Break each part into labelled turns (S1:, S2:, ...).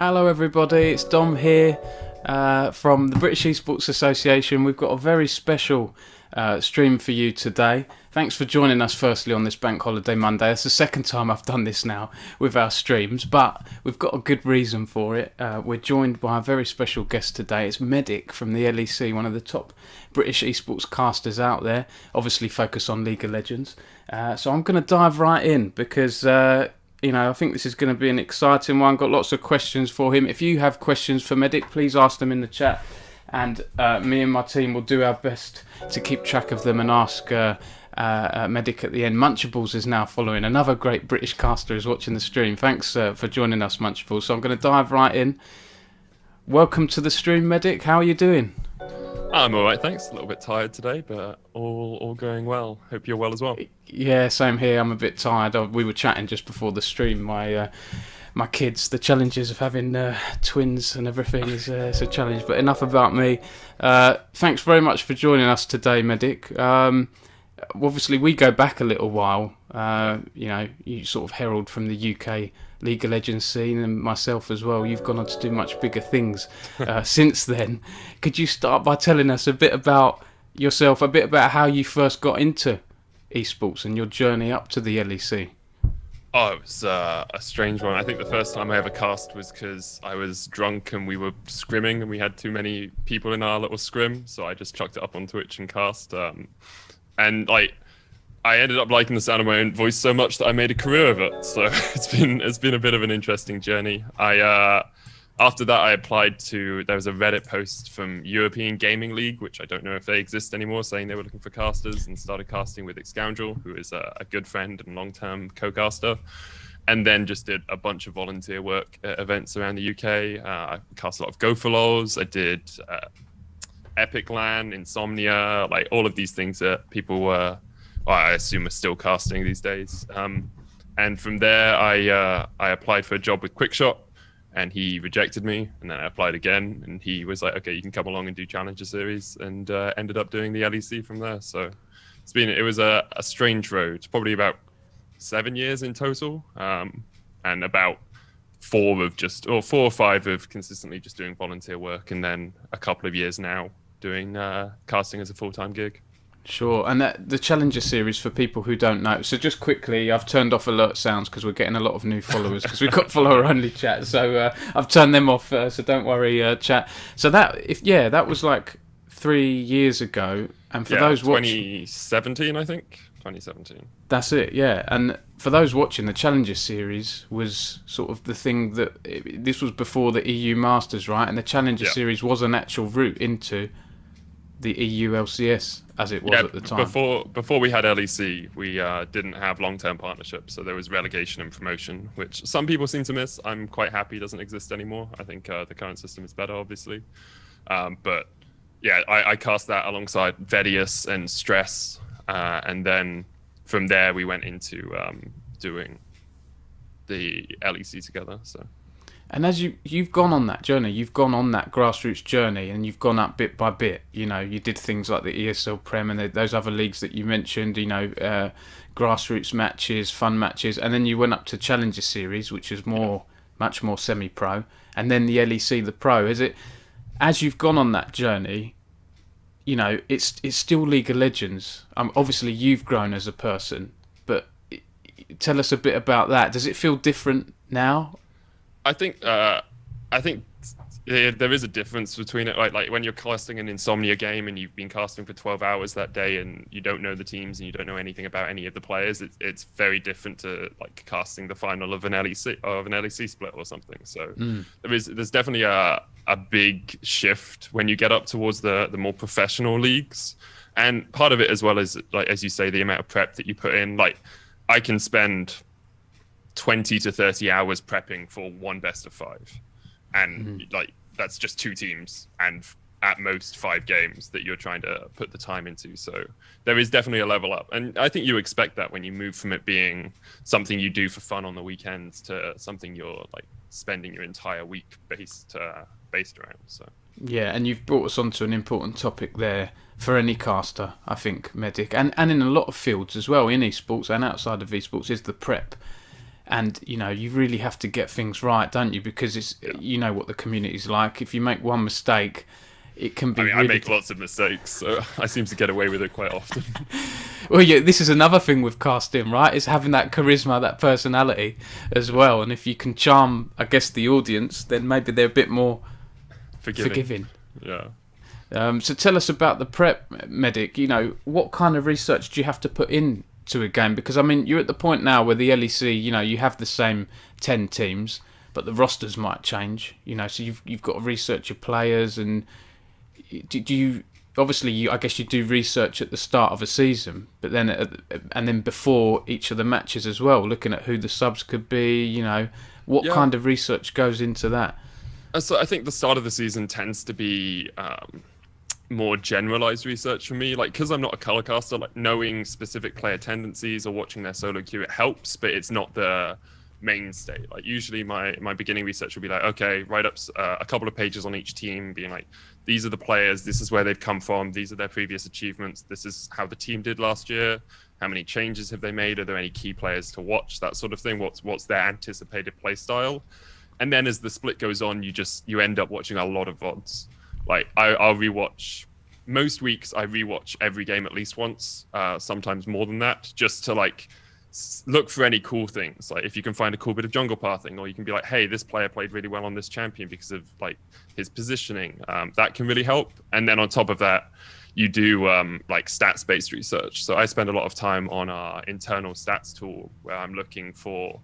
S1: Hello everybody, it's Dom here from the British Esports Association. We've got a very special stream for you today. Thanks for joining us firstly on this Bank Holiday Monday. It's the second time I've done this now with our streams, but we've got a good reason for it. We're joined by a very special guest today. It's Medic from the LEC, one of the top British esports casters out there, obviously focused on League of Legends. So I'm going to dive right in because I think this is going to be an exciting one. Got lots of questions for him. If you have questions for Medic, please ask them in the chat, and me and my team will do our best to keep track of them and ask Medic at the end. Munchables is now following. Another great British caster is watching the stream. Thanks for joining us, Munchables. So I'm going to dive right in. Welcome to the stream, Medic. How are you doing?
S2: I'm alright, thanks. A little bit tired today, but all going well. Hope you're well as well.
S1: Yeah, same here. I'm a bit tired. We were chatting just before the stream. My kids, the challenges of having twins and everything is a challenge. But enough about me. Thanks very much for joining us today, Medic. Obviously, we go back a little while. You sort of herald from the UK League of Legends scene, and myself as well. You've gone on to do much bigger things since then. Could you start by telling us a bit about yourself, a bit about how you first got into esports and your journey up to the LEC?
S2: Oh, it was a strange one. I think the first time I ever cast was because I was drunk and we were scrimming and we had too many people in our little scrim, so I just chucked it up on Twitch and cast. I ended up liking the sound of my own voice so much that I made a career of it. So it's been a bit of an interesting journey. After that, I applied to, there was a Reddit post from European Gaming League, which I don't know if they exist anymore, saying they were looking for casters, and started casting with Extraordinaire, who is a good friend and long-term co-caster. And then just did a bunch of volunteer work at events around the UK. I cast a lot of Go for Lols. I did Epic LAN, Insomnia, like all of these things that people were, I assume, are still casting these days. And from there, I applied for a job with Quickshot, and he rejected me. And then I applied again, and he was like, "Okay, you can come along and do Challenger Series," and ended up doing the LEC from there. So it was a strange road. Probably about 7 years in total, and about 4 or 5 of consistently just doing volunteer work, and then a couple of years now doing casting as a full-time gig.
S1: Sure, and the Challenger Series, for people who don't know, so just quickly, I've turned off alert sounds because we're getting a lot of new followers because we've got follower-only chat, so I've turned them off, so don't worry, chat. So that was like 3 years ago, and for those watching...
S2: 2017, I think. 2017.
S1: That's it, yeah. And for those watching, the Challenger Series was sort of the thing that... This was before the EU Masters, right? And the Challenger Series was an actual route into the EU LCS. as it was at the time.
S2: Before we had LEC, we didn't have long-term partnerships, so there was relegation and promotion, which some people seem to miss. I'm quite happy it doesn't exist anymore. I think the current system is better, obviously. But yeah, I cast that alongside Vedius and Stress, and then from there we went into doing the LEC together. So.
S1: And as you've gone on that journey, you've gone on that grassroots journey, and you've gone up bit by bit. You know, you did things like the ESL Prem and those other leagues that you mentioned. You know, grassroots matches, fun matches, and then you went up to Challenger Series, which is much more semi-pro, and then the LEC, the Pro. Is it as you've gone on that journey? You know, it's still League of Legends. Obviously, you've grown as a person, but tell us a bit about that. Does it feel different now?
S2: I think there is a difference between it. Like when you're casting an Insomnia game and you've been casting for 12 hours that day and you don't know the teams and you don't know anything about any of the players, it's very different to like casting the final of an LEC split or something. So there's definitely a big shift when you get up towards the more professional leagues, and part of it as well is, like as you say, the amount of prep that you put in. Like I can spend 20 to 30 hours prepping for one best of 5, and like that's just 2 teams and at most 5 games that you're trying to put the time into. So there is definitely a level up, and I think you expect that when you move from it being something you do for fun on the weekends to something you're like spending your entire week based around. So
S1: yeah, and you've brought us onto an important topic there for any caster, I think, Medic, and in a lot of fields as well, in esports and outside of esports, is the prep. And, you know, you really have to get things right, don't you? Because you know what the community's like. If you make one mistake, it can be
S2: I make lots of mistakes, so I seem to get away with it quite often.
S1: Well, yeah, this is another thing with casting, right? Is having that charisma, that personality as well. And if you can charm, I guess, the audience, then maybe they're a bit more forgiving.
S2: Yeah.
S1: So tell us about the prep, Medic. You know, what kind of research do you have to put in to a game? Because I mean, you're at the point now where the LEC, you know, you have the same 10 teams, but the rosters might change, you know, so you've got to research your players. And do you obviously, I guess you do research at the start of a season, but then and then before each of the matches as well, looking at who the subs could be, you know, what kind of research goes into that?
S2: So I think the start of the season tends to be more generalized research for me, like because I'm not a color caster, like knowing specific player tendencies or watching their solo queue, it helps, but it's not the mainstay. Like usually my beginning research will be like, okay, write up a couple of pages on each team, being like, these are the players, this is where they've come from, these are their previous achievements, this is how the team did last year, how many changes have they made, are there any key players to watch, that sort of thing, what's their anticipated play style. And then as the split goes on, you end up watching a lot of VODs. Like I'll rewatch, most weeks I rewatch every game at least once, sometimes more than that, just to like look for any cool things. Like if you can find a cool bit of jungle pathing, or you can be like, hey, this player played really well on this champion because of like his positioning, that can really help. And then on top of that, you do like stats-based research. So I spend a lot of time on our internal stats tool where I'm looking for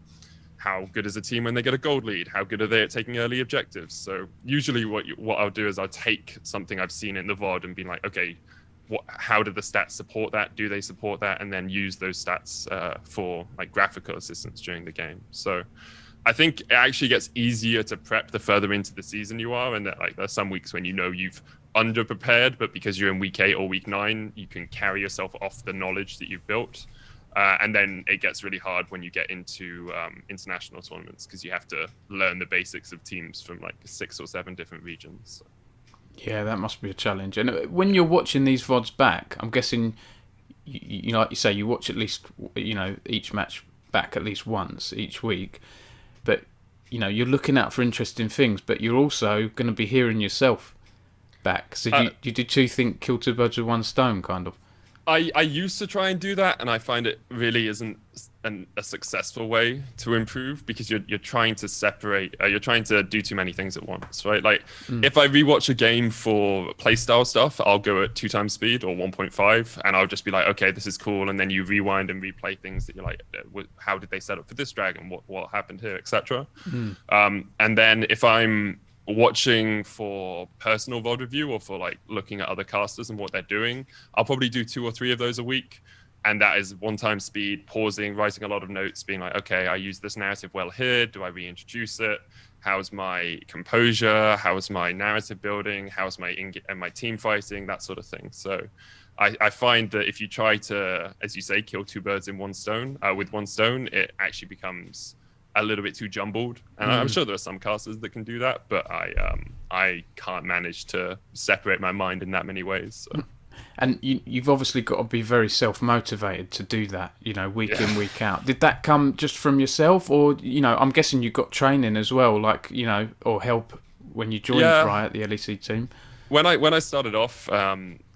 S2: how good is a team when they get a gold lead? How good are they at taking early objectives? So usually what I'll do is I'll take something I've seen in the VOD and be like, okay, how do the stats support that? Do they support that? And then use those stats for like graphical assistance during the game. So I think it actually gets easier to prep the further into the season you are. And that like there's some weeks when you know you've underprepared, but because you're in week 8 or week 9, you can carry yourself off the knowledge that you've built. And then it gets really hard when you get into international tournaments because you have to learn the basics of teams from like 6 or 7 different regions. So.
S1: Yeah, that must be a challenge. And when you're watching these VODs back, I'm guessing, you know, like you say, you watch at least, you know, each match back at least once each week. But, you know, you're looking out for interesting things, but you're also going to be hearing yourself back. So you do 2 things, kill 2 birds with 1 stone, kind of.
S2: I used to try and do that, and I find it really isn't a successful way to improve because you're trying to separate, you're trying to do too many things at once, right? Like if I rewatch a game for playstyle stuff, I'll go at 2 times speed or 1.5, and I'll just be like, okay, this is cool, and then you rewind and replay things that you're like, how did they set up for this dragon? What happened here, etc. And then if I'm watching for personal VOD review or for like looking at other casters and what they're doing, I'll probably do 2 or 3 of those a week. And that is one time speed, pausing, writing a lot of notes, being like, okay, I use this narrative well here. Do I reintroduce it? How's my composure? How's my narrative building? How's my my team fighting? That sort of thing. So I find that if you try to, as you say, kill 2 birds in one stone, with one stone, it actually becomes a little bit too jumbled. And I'm sure there are some casters that can do that, but I can't manage to separate my mind in that many ways. So.
S1: And you've obviously got to be very self-motivated to do that, week in, week out. Did that come just from yourself, or, I'm guessing you got training as well, like, or help when you joined Riot, the LEC team?
S2: When I started off,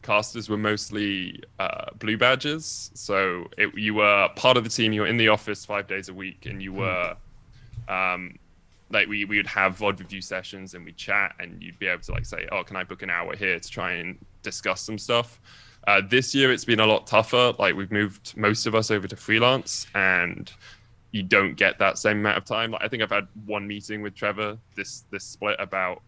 S2: casters were mostly blue badges. So you were part of the team, you were in the office 5 days a week, and you were... like we would have VOD review sessions and we'd chat, and you'd be able to like say, oh, can I book an hour here to try and discuss some stuff. This year it's been a lot tougher. Like we've moved most of us over to freelance, and you don't get that same amount of time. Like I think I've had 1 meeting with Trevor this split about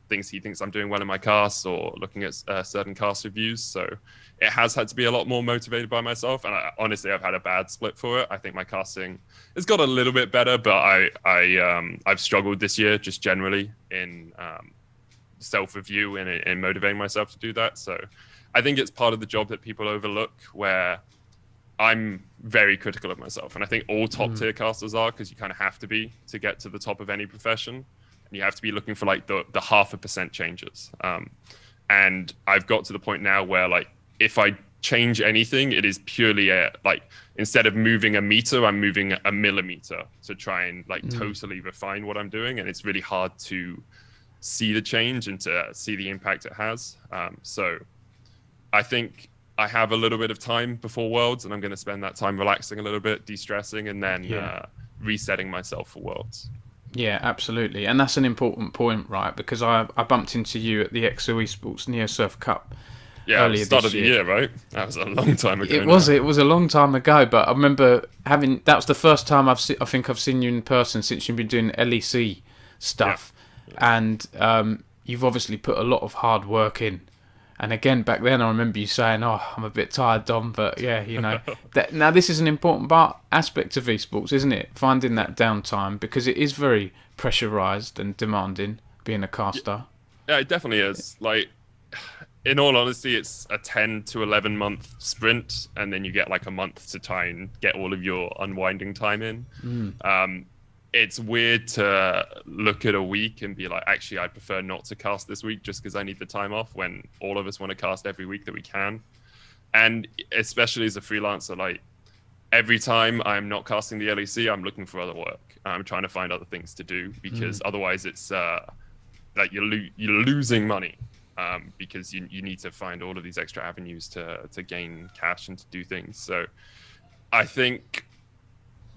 S2: things he thinks I'm doing well in my cast, or looking at certain cast reviews. So it has had to be a lot more motivated by myself, and honestly I've had a bad split for it. I think my casting has got a little bit better, but I've struggled this year just generally in self-review and in motivating myself to do that. So I think it's part of the job that people overlook, where I'm very critical of myself, and I think all top tier casters are, because you kind of have to be to get to the top of any profession, and you have to be looking for like the 0.5% changes. And I've got to the point now where like if I change anything, it is purely like instead of moving a meter, I'm moving a millimeter to try and like totally refine what I'm doing, and it's really hard to see the change and to see the impact it has. So I think I have a little bit of time before Worlds, and I'm going to spend that time relaxing a little bit, de-stressing, and then resetting myself for Worlds.
S1: Yeah, absolutely. And that's an important point, right? Because I bumped into you at the Esports NeoSurf Cup earlier
S2: start
S1: this
S2: of the year, right? That was a long time ago.
S1: It was a long time ago, but I remember that was the first time I think I've seen you in person since you've been doing LEC stuff. Yeah. And you've obviously put a lot of hard work in. And again, back then, I remember you saying, "Oh, I'm a bit tired, Dom." But yeah, now this is an important aspect of esports, isn't it? Finding that downtime, because it is very pressurized and demanding being a caster.
S2: Yeah, it definitely is. Like, in all honesty, it's a 10 to 11 month sprint, and then you get like a month to try and get all of your unwinding time in. It's weird to look at a week and be like, actually, I prefer not to cast this week just because I need the time off, when all of us want to cast every week that we can. And especially as a freelancer, like every time I'm not casting the LEC, I'm looking for other work. I'm trying to find other things to do, because otherwise it's like you're losing money, because you need to find all of these extra avenues to gain cash and to do things. So I think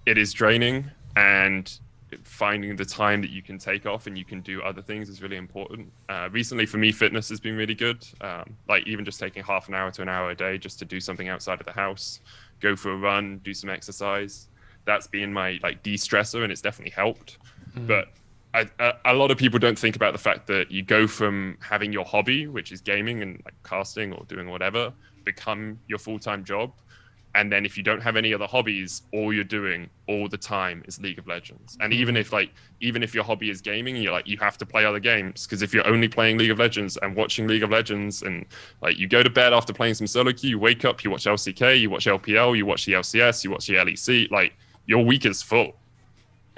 S2: it is draining, and finding the time that you can take off and you can do other things is really important. Recently for me, fitness has been really good. Like even just taking half an hour to an hour a day just to do something outside of the house, go for a run, do some exercise. That's been my like de-stressor, and it's definitely helped. But a lot of people don't think about the fact that you go from having your hobby, which is gaming and like casting or doing whatever, become your full-time job. And then if you don't have any other hobbies, all you're doing all the time is League of Legends. And even if your hobby is gaming, and you have to play other games, because if you're only playing League of Legends and watching League of Legends, and like you go to bed after playing some solo queue, you wake up, you watch LCK, you watch LPL, you watch the LCS, you watch the LEC, like your week is full.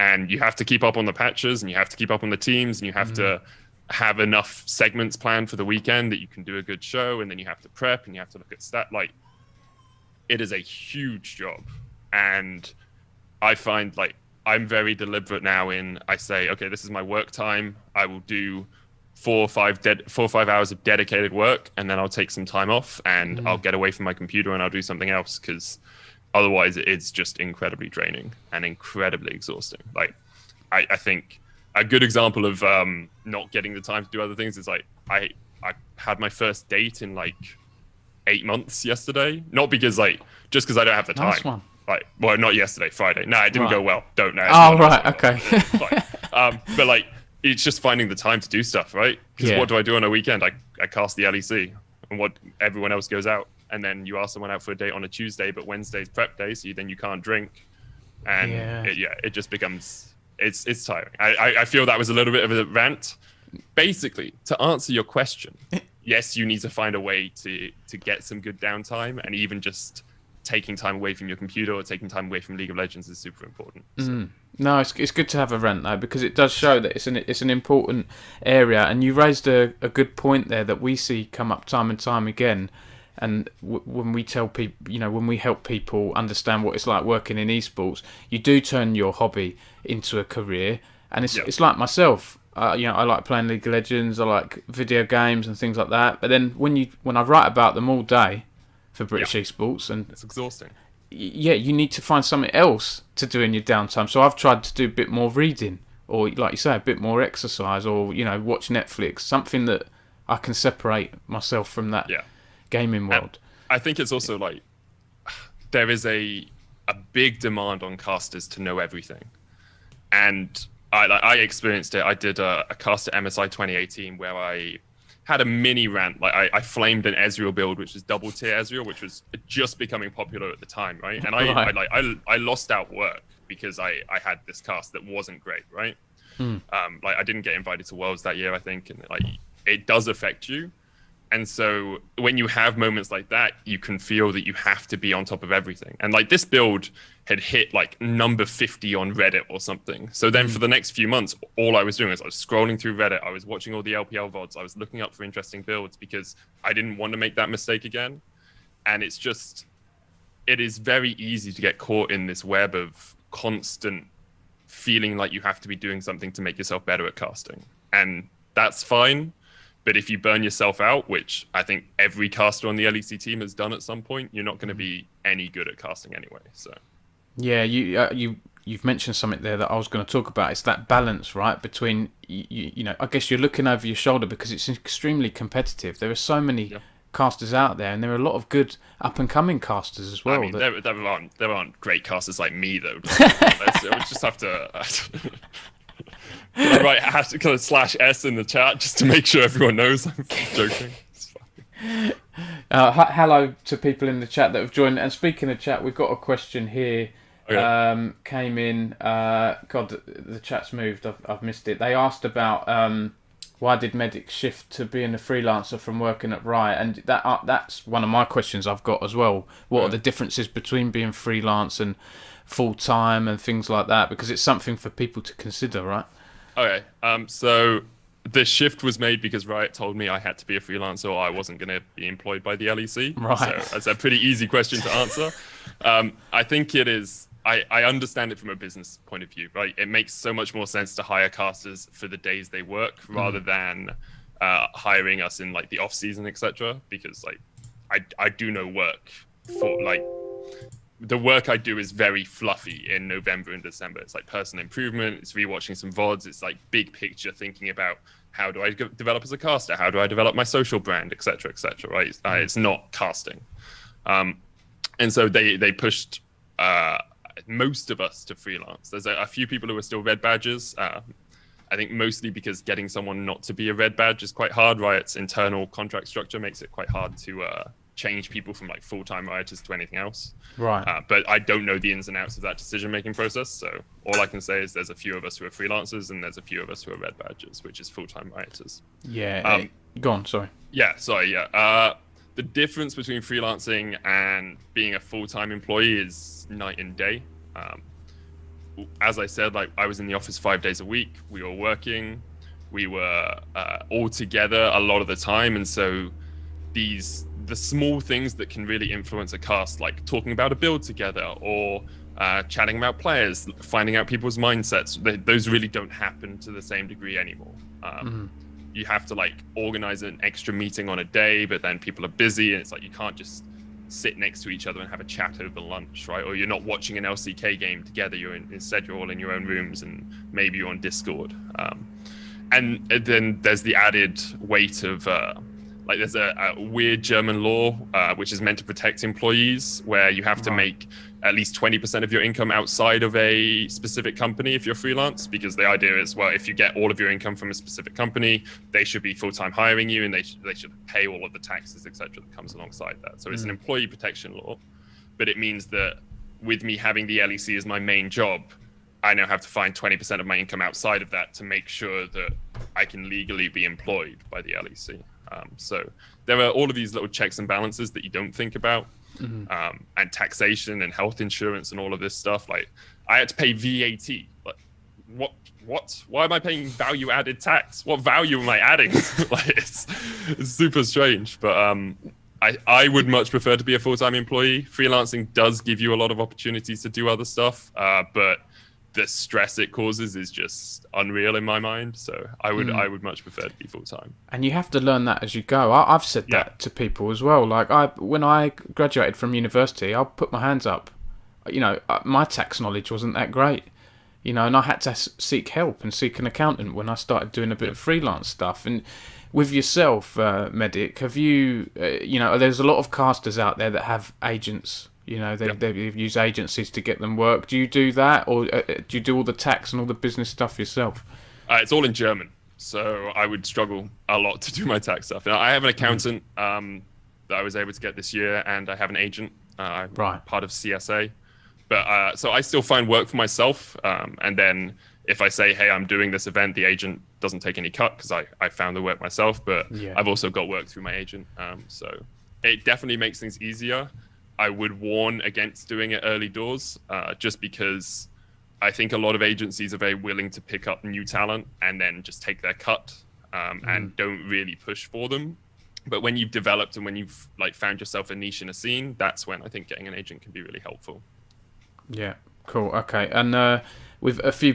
S2: And you have to keep up on the patches, and you have to keep up on the teams, and you have to have enough segments planned for the weekend that you can do a good show, and then you have to prep, and you have to look at stat. Like, it is a huge job. And I find like I'm very deliberate now I say, okay, this is my work time. I will do 4 or 5 hours of dedicated work, and then I'll take some time off, and I'll get away from my computer and I'll do something else, because otherwise it's just incredibly draining and incredibly exhausting. Like I think a good example of not getting the time to do other things is like I had my first date in like 8 months yesterday, not because just because I don't have the time.
S1: Nice one.
S2: Like, well, not yesterday, Friday. No, it didn't go well. Don't know.
S1: Oh, right, okay.
S2: But like it's just finding the time to do stuff, right? Because what do I do on a weekend? I cast the LEC, and what everyone else goes out, and then you ask someone out for a date on a Tuesday, but Wednesday's prep day, so then you can't drink, and it just becomes it's tiring. I feel that was a little bit of a rant. Basically, to answer your question, yes, you need to find a way to get some good downtime, and even just taking time away from your computer or taking time away from League of Legends is super important. So.
S1: No, it's good to have a rant though, because it does show that it's an important area, and you raised a good point there that we see come up time and time again. And when we tell people, when we help people understand what it's like working in esports, you do turn your hobby into a career, and it's like myself. I like playing League of Legends, I like video games and things like that. But then when I write about them all day for British Esports, and
S2: it's exhausting.
S1: Yeah, you need to find something else to do in your downtime. So I've tried to do a bit more reading, or like you say, a bit more exercise, or watch Netflix, something that I can separate myself from that gaming world.
S2: And I think it's also like there is a big demand on casters to know everything, and I experienced it. I did a cast at MSI 2018 where I had a mini rant. Like I flamed an Ezreal build, which is double tier Ezreal, which was just becoming popular at the time, right? And I lost out work because I had this cast that wasn't great, right? I didn't get invited to Worlds that year, I think, and it does affect you. And so when you have moments like that, you can feel that you have to be on top of everything. And this build had hit number 50 on Reddit or something. So then for the next few months, all I was doing is I was scrolling through Reddit. I was watching all the LPL VODs. I was looking up for interesting builds because I didn't want to make that mistake again. And it is very easy to get caught in this web of constant feeling like you have to be doing something to make yourself better at casting. And that's fine. But if you burn yourself out, which I think every caster on the LEC team has done at some point, you're not going to be any good at casting anyway. So,
S1: yeah, you've mentioned something there that I was going to talk about. It's that balance, right, between I guess you're looking over your shoulder because it's extremely competitive. There are so many casters out there, and there are a lot of good up and coming casters as well.
S2: I mean, there aren't great casters like me though. We just have to. Can I write /S in the chat just to make sure everyone knows I'm joking?
S1: Hello to people in the chat that have joined. And speaking of chat, we've got a question here. Okay. Came in. God, the chat's moved. I've missed it. They asked about why did medics shift to being a freelancer from working at Riot, and that's one of my questions I've got as well. What are the differences between being freelance and full time and things like that? Because it's something for people to consider, right?
S2: Okay, so the shift was made because Riot told me I had to be a freelancer or I wasn't going to be employed by the LEC.
S1: Right.
S2: So that's a pretty easy question to answer. I think it is, I understand it from a business point of view, right? It makes so much more sense to hire casters for the days they work rather than hiring us in the off season, etc. Because I do no work for the work I do is very fluffy in November and December. It's personal improvement, it's rewatching some VODs, it's big picture thinking about how do I develop as a caster, how do I develop my social brand, etc., right? It's not casting. And so they pushed most of us to freelance. There's a few people who are still red badges. I think mostly because getting someone not to be a red badge is quite hard. Riot's internal contract structure makes it quite hard to change people from full-time rioters to anything else.
S1: Right.
S2: But I don't know the ins and outs of that decision-making process. So all I can say is there's a few of us who are freelancers and there's a few of us who are red badges, which is full-time rioters.
S1: Yeah. Go on, sorry.
S2: Yeah, sorry, yeah. The difference between freelancing and being a full-time employee is night and day. As I said, I was in the office 5 days a week. We were working. We were all together a lot of the time. And so the small things that can really influence a cast, like talking about a build together or chatting about players, finding out people's mindsets, those really don't happen to the same degree anymore. You have to organize an extra meeting on a day, but then people are busy and it's you can't just sit next to each other and have a chat over lunch, right? Or you're not watching an LCK game together. Instead you're all in your own rooms and maybe you're on Discord. And then there's the added weight of there's a weird German law which is meant to protect employees, where you have to make at least 20% of your income outside of a specific company if you're freelance, because the idea is, well, if you get all of your income from a specific company, they should be full-time hiring you, and they should pay all of the taxes, etc., that comes alongside that. So it's an employee protection law, but it means that with me having the LEC as my main job, I now have to find 20% of my income outside of that to make sure that I can legally be employed by the LEC. So there are all of these little checks and balances that you don't think about. And taxation and health insurance and all of this stuff. Like, I had to pay VAT. Like, what? Why am I paying value added tax? What value am I adding? Like, it's super strange. But I would much prefer to be a full-time employee. Freelancing does give you a lot of opportunities to do other stuff, but the stress it causes is just unreal in my mind. So I would much prefer to be full-time.
S1: And you have to learn that as you go. I've said that to people as well. Like, when I graduated from university, I put my hands up. You know, my tax knowledge wasn't that great. You know, and I had to seek help and seek an accountant when I started doing a bit of freelance stuff. And with yourself, Medic, have you, you know, there's a lot of casters out there that have agents. You know, they use agencies to get them work. Do you do that, or do you do all the tax and all the business stuff yourself?
S2: It's all in German, so I would struggle a lot to do my tax stuff. Now, I have an accountant that I was able to get this year, and I have an agent. I'm part of CSA. But so I still find work for myself, and then if I say, hey, I'm doing this event, the agent doesn't take any cut because I found the work myself, but I've also got work through my agent. So it definitely makes things easier. I would warn against doing it early doors, just because I think a lot of agencies are very willing to pick up new talent and then just take their cut and don't really push for them. But when you've developed and when you've like found yourself a niche in a scene, that's when I think getting an agent can be really helpful. Yeah,
S1: cool. Okay, and with a few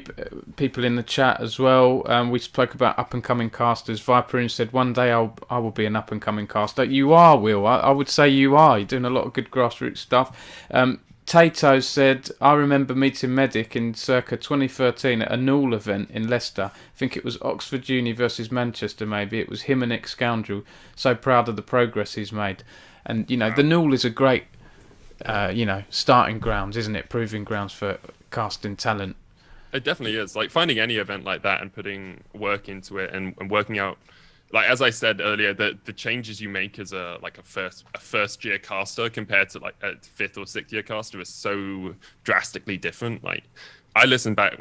S1: people in the chat as well, we spoke about up-and-coming casters. Viperin said, one day I will be an up-and-coming caster. You are, Will. I would say you are. You're doing a lot of good grassroots stuff. Tato said, I remember meeting Medic in circa 2013 at a Null event in Leicester. I think it was Oxford Uni versus Manchester, maybe. It was him and Ex-Scoundrel. So proud of the progress he's made. And, you know, the Null is a great, you know, starting grounds, isn't it? Proving grounds for casting talent.
S2: It definitely is. Like, finding any event like that and putting work into it and working out, like, as I said earlier, the changes you make as a first year caster compared to like a 5th or 6th year caster is so drastically different. Like, I don't listen back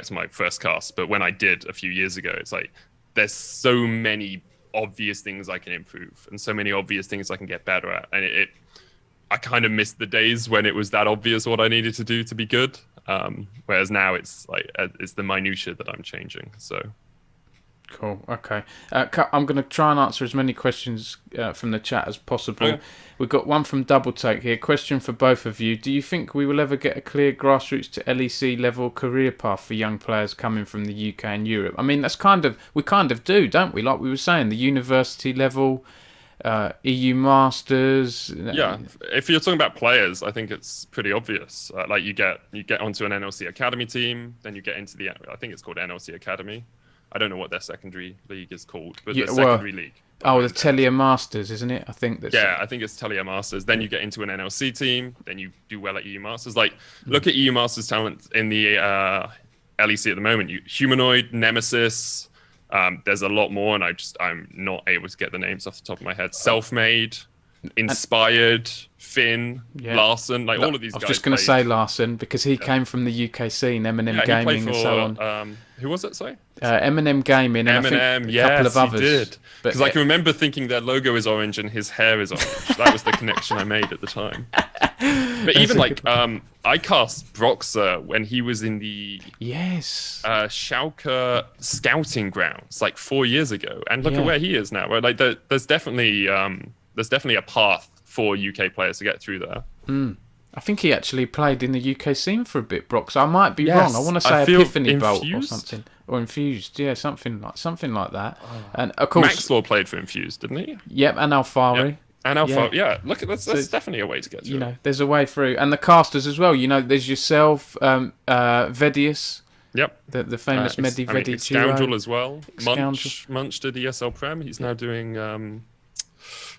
S2: to my first cast, but when I did a few years ago, it's like there's so many obvious things I can improve and so many obvious things I can get better at, and I kind of missed the days when it was that obvious what I needed to do to be good. Whereas now it's like it's the minutia that I'm changing. So
S1: cool. Okay, I'm going to try and answer as many questions from the chat as possible. Okay. We've got one from Double Take here. Question for both of you: do you think we will ever get a clear grassroots to LEC level career path for young players coming from the UK and Europe? I mean, we kind of do, don't we? Like we were saying, the university level. EU Masters.
S2: Yeah, if you're talking about players, I think it's pretty obvious. Like you get onto an NLC Academy team, then you get into I think it's called NLC Academy. I don't know what their secondary league is called, but the secondary league.
S1: Oh, the Telia Masters, isn't it? I think that's.
S2: Yeah, I think it's Telia Masters. Then you get into an NLC team, then you do well at EU Masters. Like, look at EU Masters talent in the LEC at the moment. Humanoid, Nemesis. There's a lot more, and I'm not able to get the names off the top of my head. Self-made, Inspired, Finn, Larson, like all of these guys.
S1: I was just going to say Larson because he came from the UK scene, Eminem Gaming and so on.
S2: Who was it, sorry?
S1: Eminem Gaming and I think a couple of others.
S2: He did. Because I can remember thinking their logo is orange and his hair is orange. That was the connection I made at the time. But even like, I cast Broxer when he was in the Schalke scouting grounds like 4 years ago, and look at where he is now. Like, there's definitely a path for UK players to get through there.
S1: I think he actually played in the UK scene for a bit, Broxer. I might be wrong. I want to say Epiphany Bolt or something, or Infused. Yeah, something like that. And of course,
S2: Maxwell played for Infused, didn't he?
S1: Yep, and Alfari.
S2: Yep. And Alpha, look, that's definitely a way to get through.
S1: You know, there's a way through, and the casters as well. You know, there's yourself, Vedius.
S2: Yep.
S1: The famous Medi Vedi
S2: Scoundrel as well. Munch did ESL Prem. He's now doing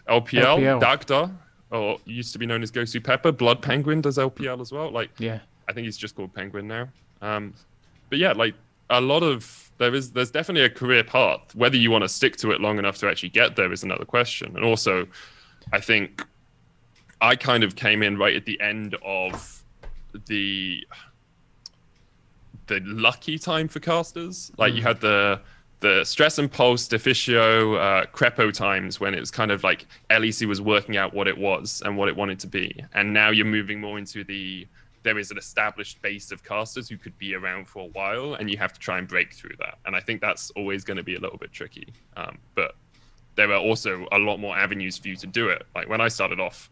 S2: LPL. Dagda. or used to be known as Gosu Pepper. Blood Penguin does LPL as well. Like,
S1: Yeah.
S2: I think he's just called Penguin now. But yeah, like a lot of there's definitely a career path. Whether you want to stick to it long enough to actually get there is another question. And also, I think I kind of came in right at the end of the lucky time for casters. Like you had the stress and pulse, Deficio, Crepo times when it was kind of like LEC was working out what it was and what it wanted to be. And now you're moving more into there is an established base of casters who could be around for a while, and you have to try and break through that. And I think that's always going to be a little bit tricky. But there are also a lot more avenues for you to do it. Like when I started off,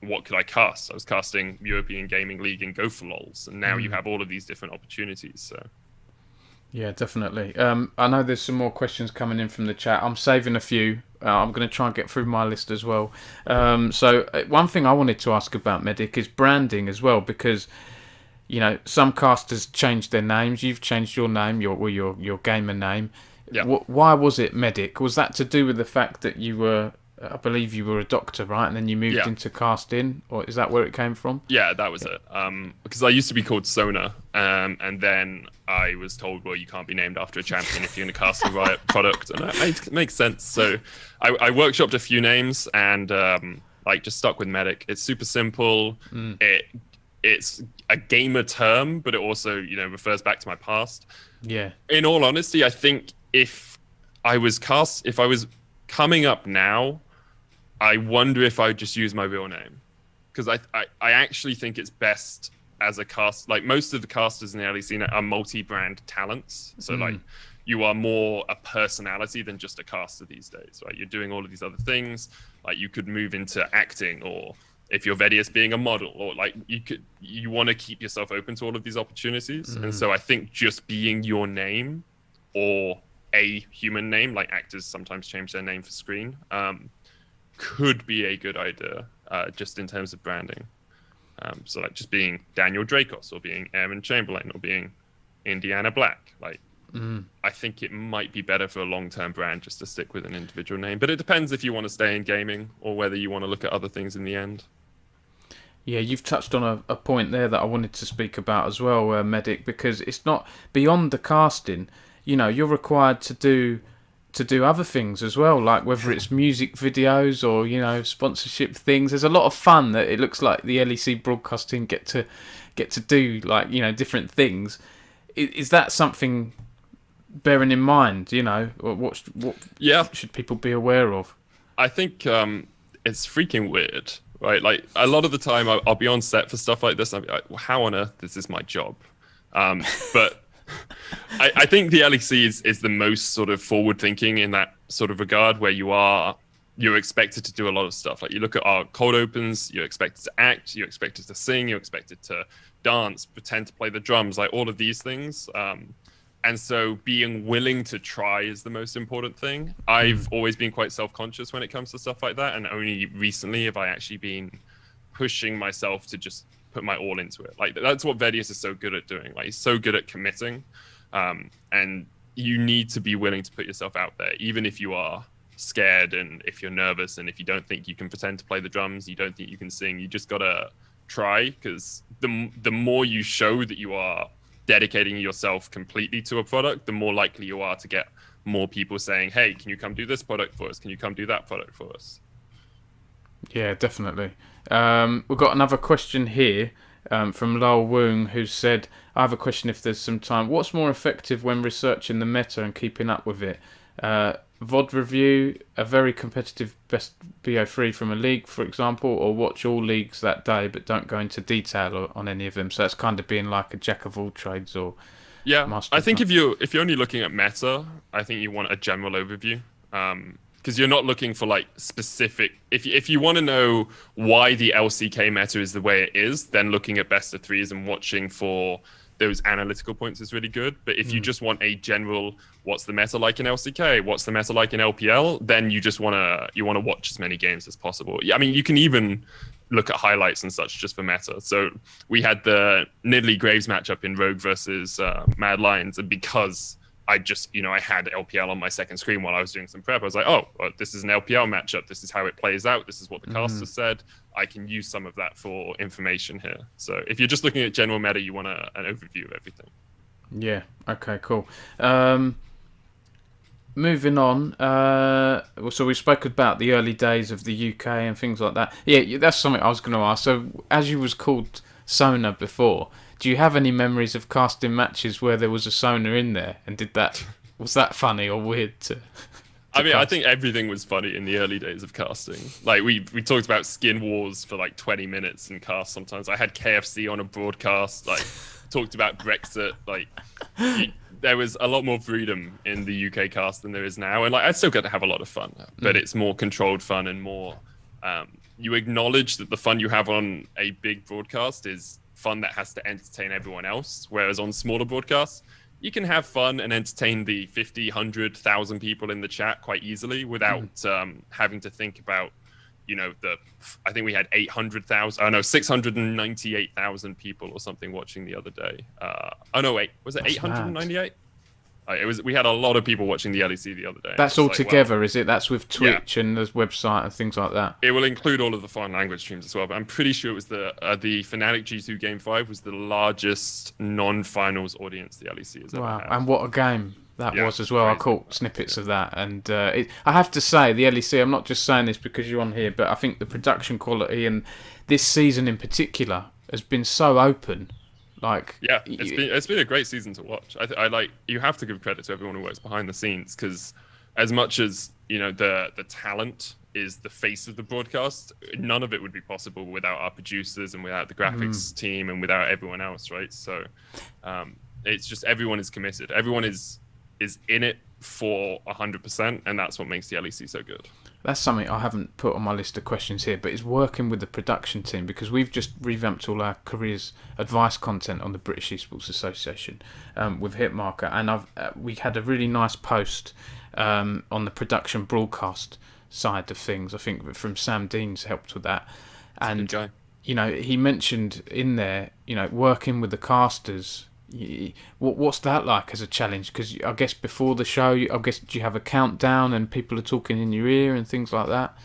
S2: what could I cast? I was casting European Gaming League and Go for Lols, and now you have all of these different opportunities. So.
S1: Yeah, definitely. I know there's some more questions coming in from the chat. I'm saving a few. I'm going to try and get through my list as well. So one thing I wanted to ask about Medic is branding as well, because some casters changed their names. You've changed your name, your gamer name.
S2: Yeah.
S1: Why was it Medic? Was that to do with the fact that you were, I believe you were a doctor, right? And then you moved into casting, or is that where it came from?
S2: Yeah, that was it. Because I used to be called Sona, and then I was told, well, you can't be named after a champion if you're going to cast a Riot product, and it makes sense. So I workshopped a few names and just stuck with Medic. It's super simple. It's a gamer term, but it also refers back to my past.
S1: Yeah.
S2: In all honesty, I think if I was coming up now, I wonder if I would just use my real name, because I actually think it's best as a cast. Like most of the casters in the LEC are multi-brand talents, so like you are more a personality than just a caster these days, right? You're doing all of these other things. Like you could move into acting, or if you're Vedius, being a model, or like you want to keep yourself open to all of these opportunities. And so I think just being your name or a human name, like actors sometimes change their name for screen, could be a good idea, just in terms of branding. So like just being Daniel Dracos, or being Aaron Chamberlain, or being Indiana Black. Like I think it might be better for a long-term brand just to stick with an individual name. But it depends if you want to stay in gaming or whether you want to look at other things in the end.
S1: Yeah, you've touched on a point there that I wanted to speak about as well, Medic, because it's not beyond the casting. You're required to do other things as well, like whether it's music videos or sponsorship things. There's a lot of fun that it looks like the LEC broadcasting get to do, like different things. Is that something bearing in mind? What should people be aware of?
S2: I think it's freaking weird, right? Like a lot of the time I'll be on set for stuff like this and I'll be like, well, how on earth is this my job? But I think the LEC is the most sort of forward thinking in that sort of regard, where you're expected to do a lot of stuff. Like you look at our cold opens, you're expected to act, you're expected to sing, you're expected to dance, pretend to play the drums, like all of these things. And so being willing to try is the most important thing. I've always been quite self-conscious when it comes to stuff like that, and only recently have I actually been pushing myself to just put my all into it. Like that's what Vedius is so good at doing. Like he's so good at committing, and you need to be willing to put yourself out there, even if you are scared and if you're nervous and if you don't think you can pretend to play the drums, you don't think you can sing. You just gotta try, because the more you show that you are dedicating yourself completely to a product, the more likely you are to get more people saying, hey, can you come do this product for us? Can you come do that product for us?
S1: Yeah, definitely. We've got another question here from Lowell Woong, who said, I have a question if there's some time. What's more effective when researching the meta and keeping up with it? VOD review, a very competitive best BO3 from a league, for example, or watch all leagues that day but don't go into detail on any of them? So that's kind of being like a jack of all trades, or master.
S2: I think if you're only looking at meta, I think you want a general overview, because you're not looking for like specific. If you want to know why the LCK meta is the way it is, then looking at best of threes and watching for those analytical points is really good. But if you just want a general, what's the meta like in LCK, what's the meta like in LPL, then you just want to watch as many games as possible. I mean, you can even look at highlights and such just for meta. So we had the Nidalee Graves matchup in Rogue versus Mad Lions, and because I just, I had LPL on my second screen while I was doing some prep. I was like, oh, well, this is an LPL matchup. This is how it plays out. This is what the caster said. I can use some of that for information here. So if you're just looking at general meta, you want an overview of everything.
S1: Yeah. Okay. Cool. Moving on. So we spoke about the early days of the UK and things like that. Yeah, that's something I was going to ask. So as you was called Sona before, do you have any memories of casting matches where there was a Sona in there? And was that funny or weird to
S2: I mean,
S1: cast?
S2: I think everything was funny in the early days of casting. Like we talked about skin wars for like 20 minutes in cast sometimes. I had KFC on a broadcast, like talked about Brexit. Like there was a lot more freedom in the UK cast than there is now. And like I still get to have a lot of fun, but it's more controlled fun and more you acknowledge that the fun you have on a big broadcast is fun that has to entertain everyone else. Whereas on smaller broadcasts, you can have fun and entertain the 50, 100, 1,000 people in the chat quite easily without having to think about, I think we had 698,000 people or something watching the other day. Was it 898? We had a lot of people watching the LEC the other day.
S1: That's all together, is it? That's with Twitch and the website and things like that.
S2: It will include all of the foreign language streams as well, but I'm pretty sure it was the Fnatic G2 Game 5 was the largest non-finals audience the LEC has ever had.
S1: And what a game that was as well.
S2: Crazy.
S1: I caught snippets of that, and I have to say, the LEC, I'm not just saying this because you're on here, but I think the production quality and this season in particular has been so open.
S2: It's been a great season to watch. You have to give credit to everyone who works behind the scenes, because as much as the talent is the face of the broadcast, none of it would be possible without our producers and without the graphics team and without everyone else, right? So it's just everyone is committed. Everyone is in it for 100%, and that's what makes the LEC so good.
S1: That's something I haven't put on my list of questions here, but it's working with the production team, because we've just revamped all our careers advice content on the British Esports Association with Hitmarker, and we had a really nice post on the production broadcast side of things. I think from Sam Dean's helped with that, and
S2: good guy.
S1: He mentioned in there, working with the casters. What's that like as a challenge? Because I guess before the show, do you have a countdown and people are talking in your ear and things like that?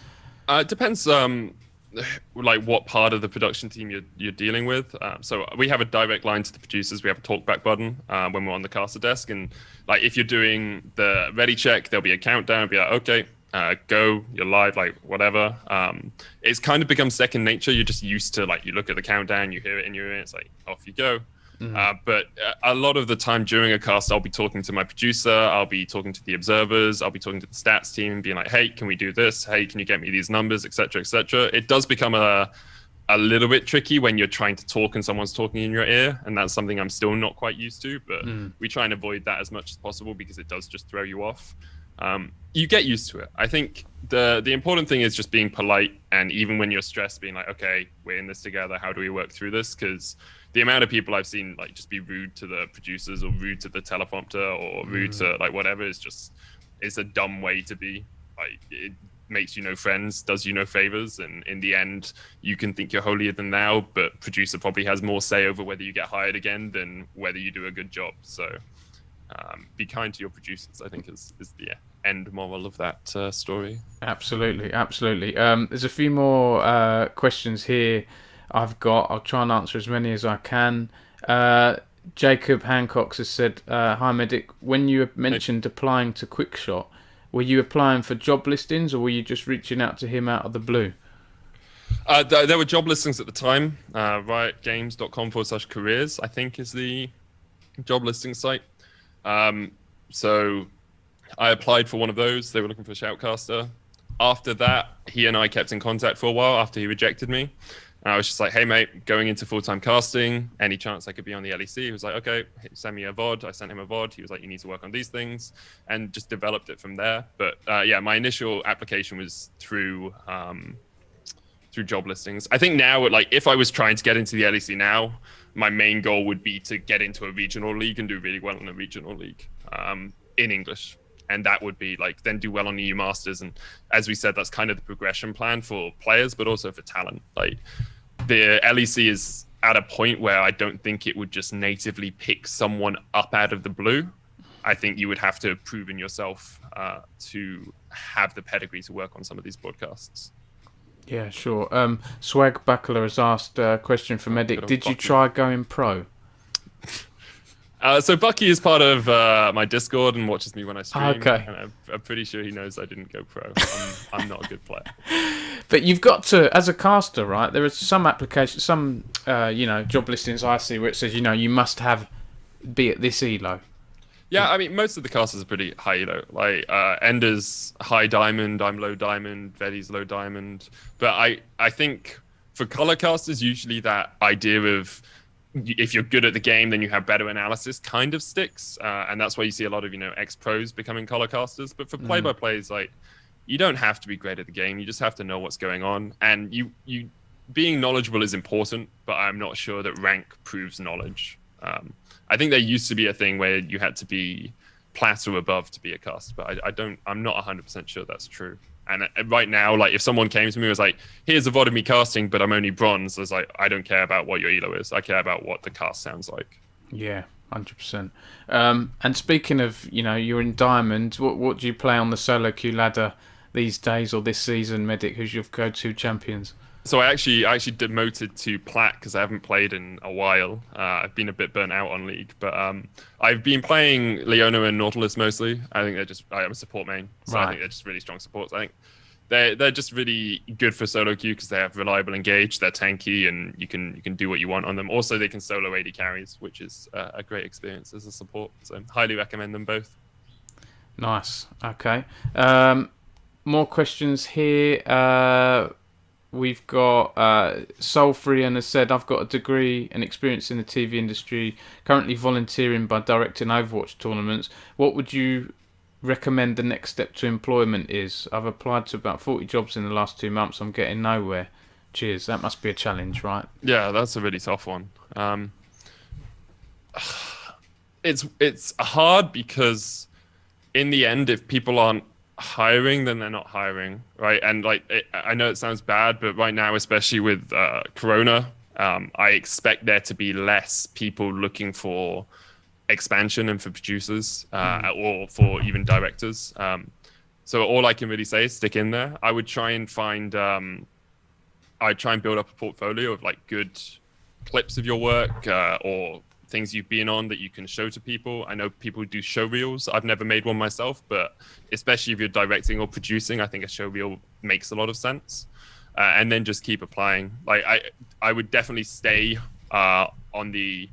S2: It depends, like what part of the production team you're dealing with. So we have a direct line to the producers. We have a talkback button when we're on the caster desk, and like if you're doing the ready check, there'll be a countdown. It'll be like, okay, go, you're live, like whatever. It's kind of become second nature. You're just used to, like, you look at the countdown, you hear it in your ear, it's like off you go. But a lot of the time during a cast, I'll be talking to my producer, I'll be talking to the observers, I'll be talking to the stats team, being like, hey, can we do this? Hey, can you get me these numbers, etc., etc. It does become a little bit tricky when you're trying to talk and someone's talking in your ear, and that's something I'm still not quite used to, but we try and avoid that as much as possible because it does just throw you off. You get used to it. I think the important thing is just being polite, and even when you're stressed, being like, okay, we're in this together, how do we work through this? Because the amount of people I've seen like just be rude to the producers or rude to the teleprompter or rude to like whatever it's a dumb way to be. Like, it makes you no friends, does you no favors, and in the end you can think you're holier than thou, but producer probably has more say over whether you get hired again than whether you do a good job. So be kind to your producers, I think is the end moral of that story.
S1: Absolutely. There's a few more questions here I'll try and answer as many as I can. Jacob Hancock has said, hi Medic, when you mentioned applying to Quickshot, were you applying for job listings or were you just reaching out to him out of the blue?
S2: There were job listings at the time. riotgames.com/careers, I think, is the job listing site. So I applied for one of those. They were looking for a shoutcaster. After that, he and I kept in contact for a while after he rejected me. And I was just like, hey, mate, going into full-time casting, any chance I could be on the LEC? He was like, okay, send me a VOD. I sent him a VOD. He was like, you need to work on these things, and just developed it from there. But my initial application was through job listings. I think now, like, if I was trying to get into the LEC now, my main goal would be to get into a regional league and do really well in a regional league in English. And that would be like, then do well on EU Masters. And as we said, that's kind of the progression plan for players, but also for talent. Like, the LEC is at a point where I don't think it would just natively pick someone up out of the blue. I think you would have to have proven yourself to have the pedigree to work on some of these broadcasts.
S1: Yeah, sure. Swag Buckler has asked a question for Medic. Did you try going pro?
S2: So Bucky is part of my Discord and watches me when I stream.
S1: Okay.
S2: And I'm pretty sure he knows I didn't go pro. I'm not a good player.
S1: But you've got to, as a caster, right? There are some applications, some job listings I see where it says, you must be at this elo.
S2: Yeah, I mean, most of the casters are pretty high elo. Like Ender's high diamond, I'm low diamond, Vedi's low diamond. But I think for color casters, usually that idea of if you're good at the game, then you have better analysis kind of sticks. And that's why you see a lot of, ex-pros becoming color casters. But for play-by-plays, like, you don't have to be great at the game. You just have to know what's going on. And you being knowledgeable is important, but I'm not sure that rank proves knowledge. I think there used to be a thing where you had to be plat or above to be a caster, but I'm not 100% sure that's true. And right now, like, if someone came to me and was like, here's a VOD of me casting, but I'm only bronze, I was like, I don't care about what your elo is. I care about what the cast sounds like.
S1: Yeah, 100%. And speaking of, you're in diamond, what do you play on the solo queue ladder these days or this season, Medic? Who's your go-to champions?
S2: So I actually demoted to plat because I haven't played in a while. I've been a bit burnt out on League, but I've been playing Leona and Nautilus mostly. I think I'm a support main, so right. I think they're just really strong supports. I think they're just really good for solo queue because they have reliable engage, they're tanky, and you can do what you want on them. Also, they can solo AD carries, which is a great experience as a support. So highly recommend them both.
S1: Nice. Okay. More questions here. We've got Soulfree has said, I've got a degree and experience in the TV industry, currently volunteering by directing Overwatch tournaments. What would you recommend the next step to employment is? I've applied to about 40 jobs in the last 2 months. I'm getting nowhere. Cheers. That must be a challenge, right?
S2: Yeah, that's a really tough one. It's hard because in the end, if people aren't hiring, then they're not hiring, right? And I know it sounds bad, but right now, especially with Corona, I expect there to be less people looking for expansion and for producers or for even directors. So all I can really say is stick in there. I would try and find, I'd try and build up a portfolio of like good clips of your work or things you've been on that you can show to people. I know people do show reels. I've never made one myself, but especially if you're directing or producing, I think a show reel makes a lot of sense. And then just keep applying. Like I would definitely stay on the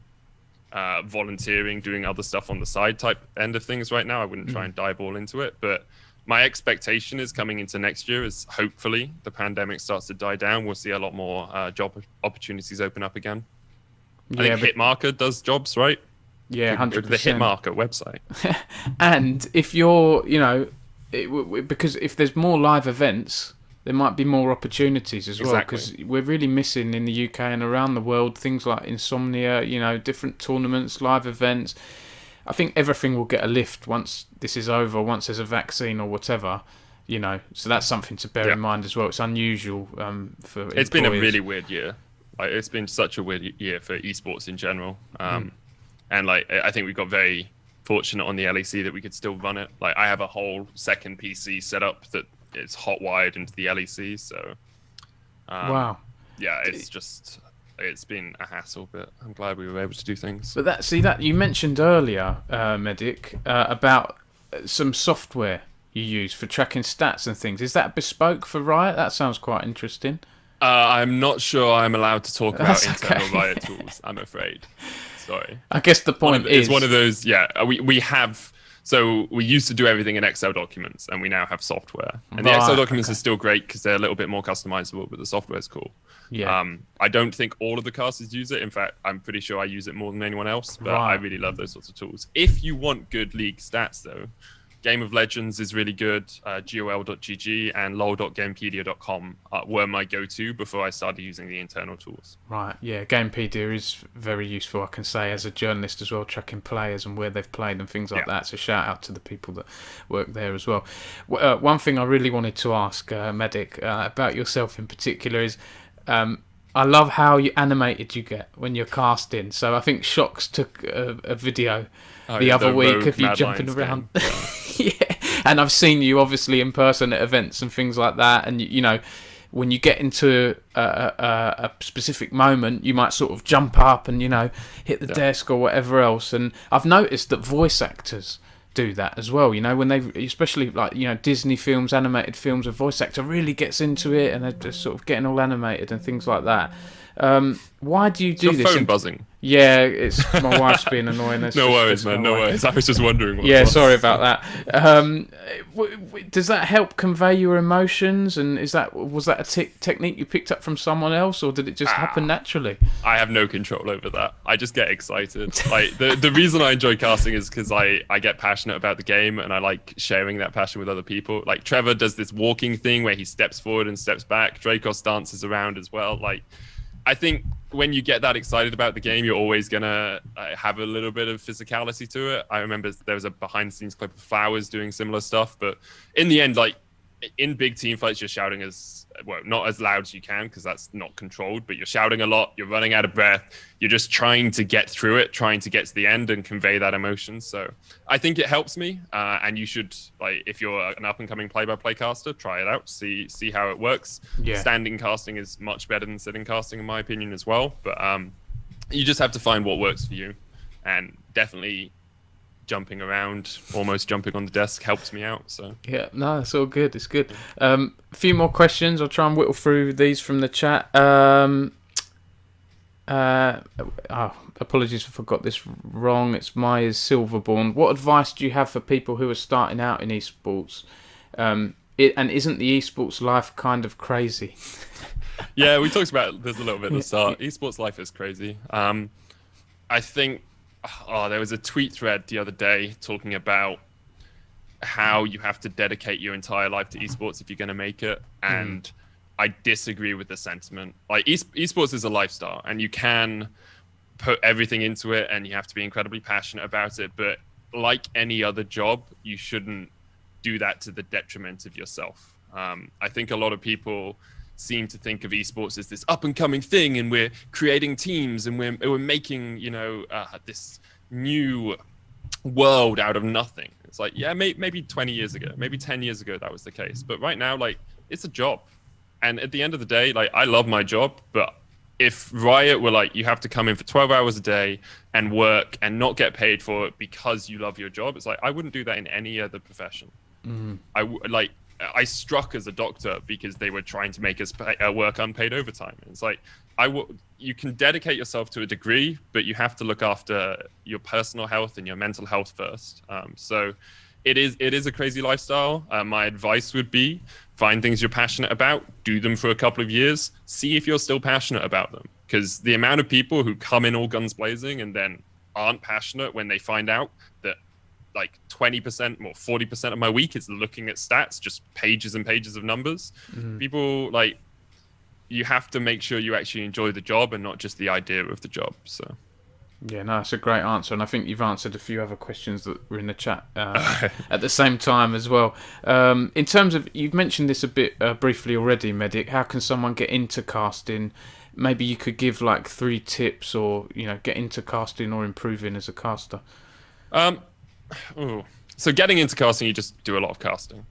S2: volunteering, doing other stuff on the side type end of things right now. I wouldn't try and dive all into it, but my expectation is coming into next year is hopefully the pandemic starts to die down. We'll see a lot more job opportunities open up again. I think Hitmarker does jobs, right?
S1: Yeah, 100%.
S2: Go to the Hitmarker website.
S1: And if you're, because if there's more live events, there might be more opportunities as well. Because we're really missing in the UK and around the world things like Insomnia, different tournaments, live events. I think everything will get a lift once this is over, once there's a vaccine or whatever. So that's something to bear in mind as well. It's unusual for employers.
S2: It's been a really weird year. It's been such a weird year for esports in general. And I think we got very fortunate on the LEC that we could still run it. Like I have a whole second PC set up that is hot wired into the LEC. So
S1: wow.
S2: Yeah, it's been a hassle, but I'm glad we were able to do things.
S1: But that you mentioned earlier, Medic, about some software you use for tracking stats and things. Is that bespoke for Riot? That sounds quite interesting.
S2: I'm not sure I'm allowed to talk about internal Riot tools, I'm afraid. Sorry.
S1: I guess the point is...
S2: It's one of those, we have... So we used to do everything in Excel documents, and we now have software. And the Excel documents are still great because they're a little bit more customizable, but the software is cool. Yeah. I don't think all of the casters use it. In fact, I'm pretty sure I use it more than anyone else, but I really love those sorts of tools. If you want good league stats, though, Game of Legends is really good. GOL.gg and lol.gamepedia.com were my go-to before I started using the internal tools. Right,
S1: yeah. Gamepedia is very useful, I can say, as a journalist as well, tracking players and where they've played and things like that. So shout out to the people that work there as well. One thing I really wanted to ask, Medic, about yourself in particular is... I love how animated you get when you're casting. So I think Shocks took a video the other week of you jumping around. Yeah, and I've seen you obviously in person at events and things like that. And you know, when you get into a specific moment, you might sort of jump up and, you know, hit the desk or whatever else. And I've noticed that voice actors do that as well, you know, when they, especially like, you know, Disney films, animated films, a voice actor really gets into it and they're just sort of getting all animated and things like that. Why do you do this?
S2: Your phone buzzing.
S1: Yeah, it's my wife's being annoying.
S2: No worries, man. No worries. I was just wondering.
S1: Yeah, sorry about that. Does that help convey your emotions? And was that a technique you picked up from someone else, or did it just happen naturally?
S2: I have no control over that. I just get excited. Like the reason I enjoy casting is because I get passionate about the game and I like sharing that passion with other people. Like Trevor does this walking thing where he steps forward and steps back. Dracos dances around as well. Like, I think when you get that excited about the game, you're always gonna have a little bit of physicality to it. I remember there was a behind-the-scenes clip of Flowers doing similar stuff, but in the end, like in big team fights, you're shouting not as loud as you can because that's not controlled, but you're shouting a lot. You're running out of breath. You're just trying to get through it, trying to get to the end and convey that emotion. So I think it helps me, and you should, like, if you're an up-and-coming play-by-play caster, try it out, see how it works. Yeah. Standing casting is much better than sitting casting, in my opinion, as well. But you just have to find what works for you, and definitely jumping around, almost jumping on the desk helps me out. So
S1: yeah, no, it's all good. It's good. A few more questions. I'll try and whittle through these from the chat. Apologies if I got this wrong. It's Myers Silverborn. What advice do you have for people who are starting out in esports? And isn't the esports life kind of crazy?
S2: Yeah, we talked about this a little bit at the start. Esports life is crazy. I think there was a tweet thread the other day talking about how you have to dedicate your entire life to esports if you're going to make it. And I disagree with the sentiment. Like esports is a lifestyle and you can put everything into it and you have to be incredibly passionate about it. But like any other job, you shouldn't do that to the detriment of yourself. I think a lot of people seem to think of esports as this up and coming thing and we're creating teams and we're making, this new world out of nothing. It's like, yeah, maybe 20 years ago, maybe 10 years ago that was the case. But right now, like, it's a job. And at the end of the day, like, I love my job, but if Riot were like, you have to come in for 12 hours a day and work and not get paid for it because you love your job, it's like, I wouldn't do that in any other profession. I struck as a doctor because they were trying to make us work unpaid overtime. It's like, you can dedicate yourself to a degree, but you have to look after your personal health and your mental health first. So it is a crazy lifestyle. My advice would be find things you're passionate about, do them for a couple of years, see if you're still passionate about them. Because the amount of people who come in all guns blazing and then aren't passionate when they find out that like 20% or 40% of my week is looking at stats, just pages and pages of numbers. People, like, you have to make sure you actually enjoy the job and not just the idea of the job. So
S1: yeah, no, that's a great answer, and I think you've answered a few other questions that were in the chat at the same time as well. In terms of, you've mentioned this a bit briefly already, Medic, how can someone get into casting? Maybe you could give like 3 tips, or get into casting or improving as a caster.
S2: So getting into casting, you just do a lot of casting.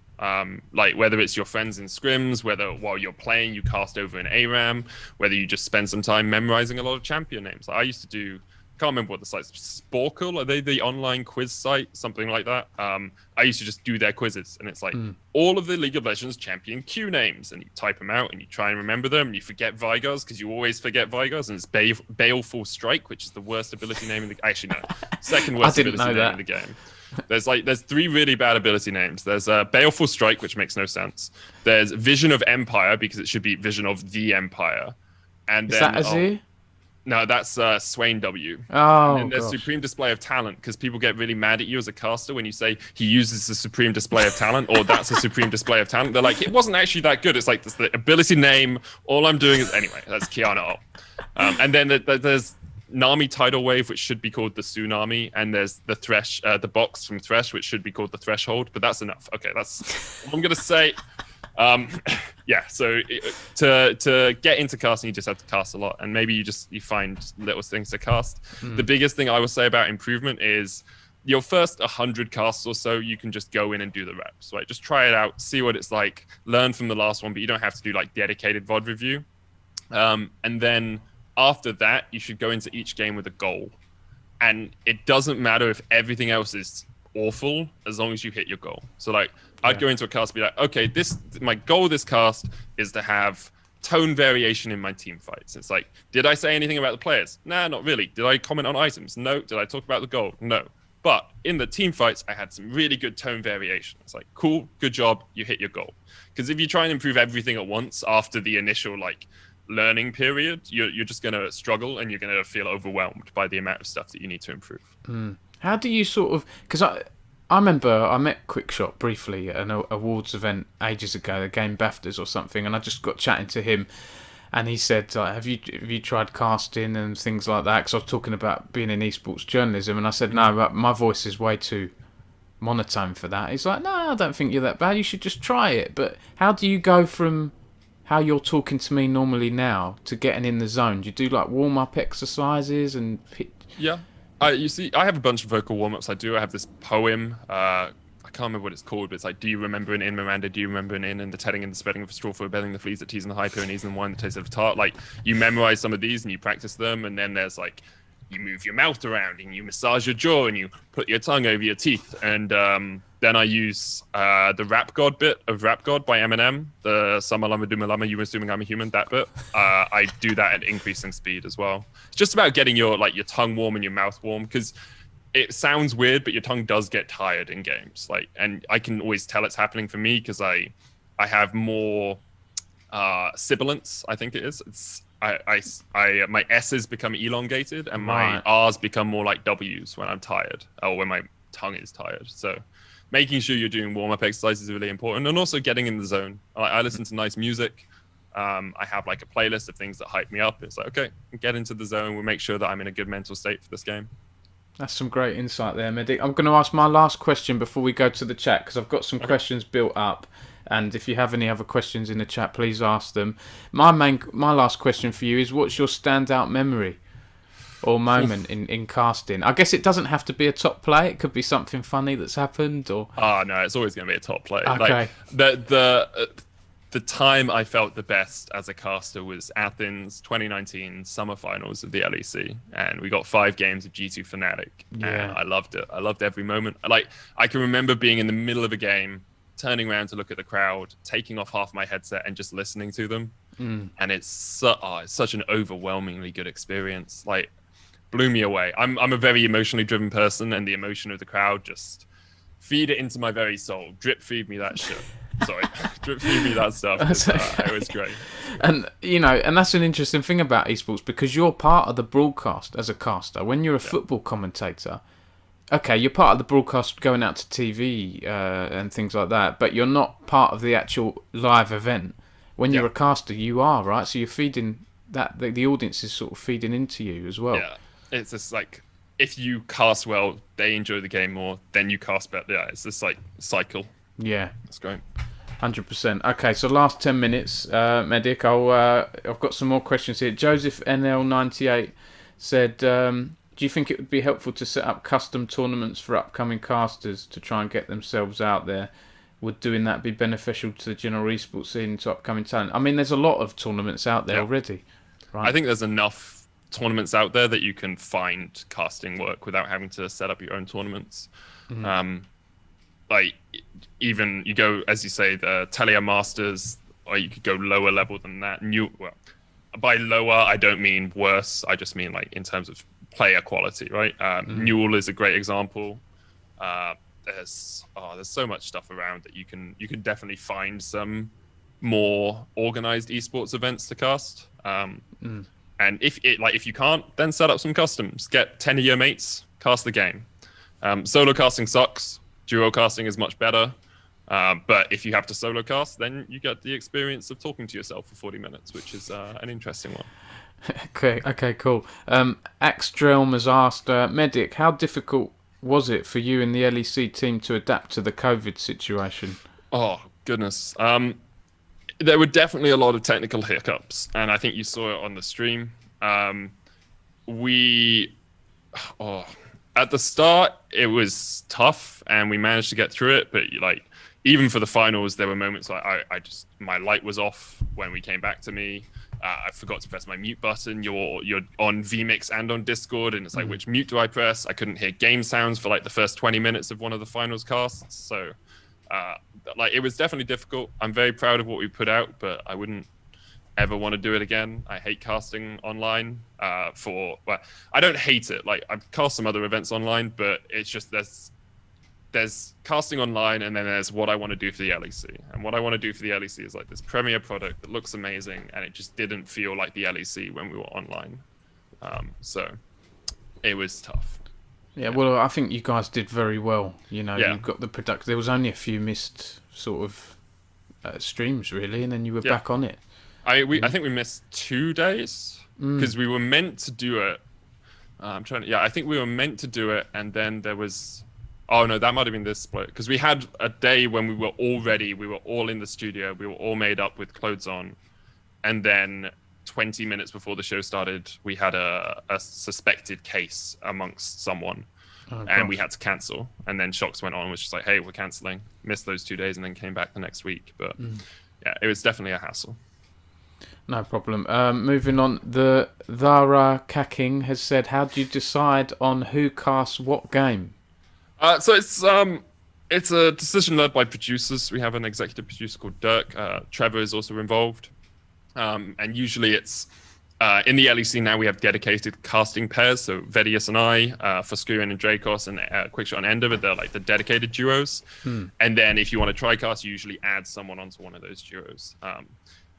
S2: Like whether it's your friends in scrims, whether while you're playing you cast over an ARAM, whether you just spend some time memorizing a lot of champion names. Like I used to do, can't remember what the site's, Sporkle, are they the online quiz site, something like that? I used to just do their quizzes, and it's like all of the League of Legends champion Q names, and you type them out and you try and remember them, and you forget Vigors because you always forget Vigors, and it's Baleful Strike, which is the worst ability name in the actually no, second worst ability name in the game. There's 3 really bad ability names. There's Baleful Strike, which makes no sense. There's Vision of Empire, because it should be Vision of the Empire. And
S1: is that Azir?
S2: No, that's Swain W.
S1: Oh,
S2: and there's Supreme Display of Talent, because people get really mad at you as a caster when you say he uses the Supreme Display of Talent, or that's a Supreme Display of Talent. They're like, it wasn't actually that good. It's like, that's the ability name. All I'm doing is, anyway, that's Kiana. And then there's Nami Tidal Wave, which should be called the Tsunami, and there's the Thresh, the box from Thresh, which should be called the Threshold, but that's enough. Okay, that's what I'm going to say. Um, yeah, so to get into casting, you just have to cast a lot, and maybe you find little things to cast. The biggest thing I will say about improvement is your first 100 casts or so, you can just go in and do the reps, right? Just try it out, see what it's like, learn from the last one, but you don't have to do like dedicated VOD review. And then after that, you should go into each game with a goal. And it doesn't matter if everything else is awful as long as you hit your goal. So like I'd go into a cast and be like, okay, my goal this cast is to have tone variation in my team fights. It's like, did I say anything about the players? Nah, not really. Did I comment on items? No. Did I talk about the goal? No. But in the team fights, I had some really good tone variation. It's like, cool, good job, you hit your goal. Because if you try and improve everything at once after the initial like learning period, you're just going to struggle and you're going to feel overwhelmed by the amount of stuff that you need to improve.
S1: How do you sort of... Because I remember I met Quickshot briefly at an awards event ages ago, the Game BAFTAs or something, and I just got chatting to him, and he said, have you tried casting and things like that? Because I was talking about being in esports journalism, and I said, no, my voice is way too monotone for that. He's like, no, I don't think you're that bad. You should just try it. But how do you go from how you're talking to me normally now to getting in the zone? Do you do like warm-up exercises and...
S2: Yeah. You see, I have a bunch of vocal warm-ups. I have this poem. I can't remember what it's called, but it's like, do you remember an inn, Miranda? Do you remember an inn? And the telling and the spreading of a straw for belling, the fleas that tease and the high Pyrenees and the wine that tastes of a tart. Like, you memorize some of these and you practice them. And then there's like, you move your mouth around and you massage your jaw and you put your tongue over your teeth. And then I use the Rap God bit of Rap God by Eminem, the Sama Lama Duma Lama, you assuming I'm a human, that bit. I do that at increasing speed as well. It's just about getting your tongue warm and your mouth warm, because it sounds weird, but your tongue does get tired in games. And I can always tell it's happening for me because I have more sibilance, I think it is. It's my S's become elongated and my R's become more like W's when I'm tired, or when my tongue is tired. So making sure you're doing warm-up exercises is really important, and also getting in the zone. I listen to nice music. I have like a playlist of things that hype me up. It's like, okay, get into the zone. We'll make sure that I'm in a good mental state for this game.
S1: That's some great insight there, Medic. I'm going to ask my last question before we go to the chat, because I've got some questions built up. And if you have any other questions in the chat, please ask them. My last question for you is, what's your standout memory or moment in casting? I guess it doesn't have to be a top play. It could be something funny that's happened, or...
S2: No, it's always going to be a top play.
S1: Okay.
S2: Like, the time I felt the best as a caster was Athens 2019 summer finals of the LEC, and we got 5 games of G2 Fnatic.
S1: Yeah.
S2: And I loved it. I loved every moment. Like, I can remember being in the middle of a game, turning around to look at the crowd, taking off half my headset and just listening to them. And it's such an overwhelmingly good experience. Like, blew me away. I'm a very emotionally driven person, and the emotion of the crowd just feed it into my very soul. Drip feed me that shit. Sorry, drip feed me that stuff. It was great.
S1: And and that's an interesting thing about esports, because you're part of the broadcast as a caster. When you're a football commentator, okay, you're part of the broadcast going out to TV and things like that, but you're not part of the actual live event. When you're a caster, you are, right? So you're feeding that, the audience is sort of feeding into you as well.
S2: Yeah, it's just like, if you cast well, they enjoy the game more, then you cast better. Yeah, it's this like cycle.
S1: Yeah,
S2: that's great.
S1: 100%. Okay, so last 10 minutes, Medic. I've got some more questions here. Joseph NL98 said, do you think it would be helpful to set up custom tournaments for upcoming casters to try and get themselves out there? Would doing that be beneficial to the general esports scene, to upcoming talent? I mean, there's a lot of tournaments out there already, right?
S2: I think there's enough tournaments out there that you can find casting work without having to set up your own tournaments. Like, even you go, as you say, the Telia Masters, or you could go lower level than that. By lower, I don't mean worse. I just mean like in terms of player quality, right? Newell is a great example. There's so much stuff around that you can definitely find some more organized esports events to cast. And if you can't, then set up some customs. Get 10 of your mates, cast the game. Solo casting sucks. Duo casting is much better. But if you have to solo cast, then you get the experience of talking to yourself for 40 minutes, which is an interesting one.
S1: Okay, cool. Axdrelm has asked, Medic, how difficult was it for you and the LEC team to adapt to the COVID situation?
S2: Oh, goodness. There were definitely a lot of technical hiccups, and I think you saw it on the stream. We, oh, at the start, it was tough, and we managed to get through it. But like, even for the finals, there were moments like I just my light was off when we came back to me. I forgot to press my mute button. You're on vMix and on Discord, and it's like, which mute do I press? I couldn't hear game sounds for like the first 20 minutes of one of the finals casts. So, like, it was definitely difficult. I'm very proud of what we put out, but I wouldn't ever want to do it again. I hate casting online. Well, I don't hate it. Like, I've cast some other events online, but it's just there's casting online, and then there's what I want to do for the LEC. And what I want to do for the LEC is like this premier product that looks amazing, and it just didn't feel like the LEC when we were online. So it was tough.
S1: Yeah, well, I think you guys did very well. You know,
S2: Yeah.
S1: you got the product. There was only a few missed sort of streams, really, and then you were back on it.
S2: I think we missed 2 days because we were meant to do it. I think we were meant to do it, and then there was. Oh no, that might have been this split because we had a day when we were all ready. We were all in the studio. We were all made up with clothes on, and then 20 minutes before the show started, we had a suspected case amongst someone, and we had to cancel. And then Shocks went on and was just like, "Hey, we're canceling." Missed those 2 days and then came back the next week. But yeah, it was definitely a hassle.
S1: No problem. Moving on, the Zara Kaking has said, "How do you decide on who casts what game?"
S2: So it's a decision led by producers. We have an executive producer called Dirk. Trevor is also involved. And usually it's in the LEC now we have dedicated casting pairs. So Vedius and I, for Skurin and Dracos, and Quickshot and Endeavor, they're like the dedicated duos. And then if you want to try cast, you usually add someone onto one of those duos.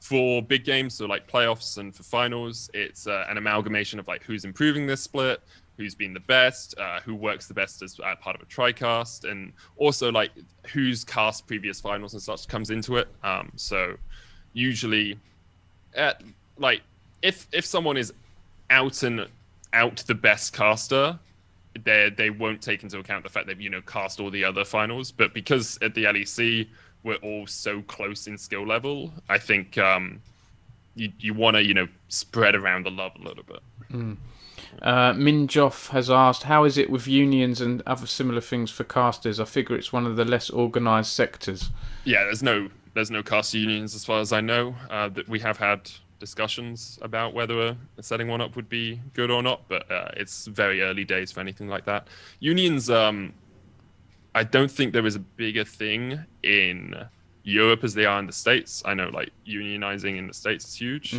S2: For big games, so like playoffs and for finals, it's an amalgamation of like who's improving this split, who's been the best, who works the best as part of a TriCast, and also like who's cast previous finals and such comes into it. So usually, like if someone is out the best caster, they won't take into account the fact they've cast all the other finals. But because at the LEC we're all so close in skill level, I think you want to spread around the love a little bit.
S1: Minjoff has asked, how is it with unions and other similar things for casters? I figure it's one of the less organised sectors.
S2: Yeah, there's no caster unions as far as I know. That we have had discussions about whether setting one up would be good or not, but it's very early days for anything like that. Unions, I don't think there is a bigger thing in Europe as they are in the States. I know like unionizing in the States is huge,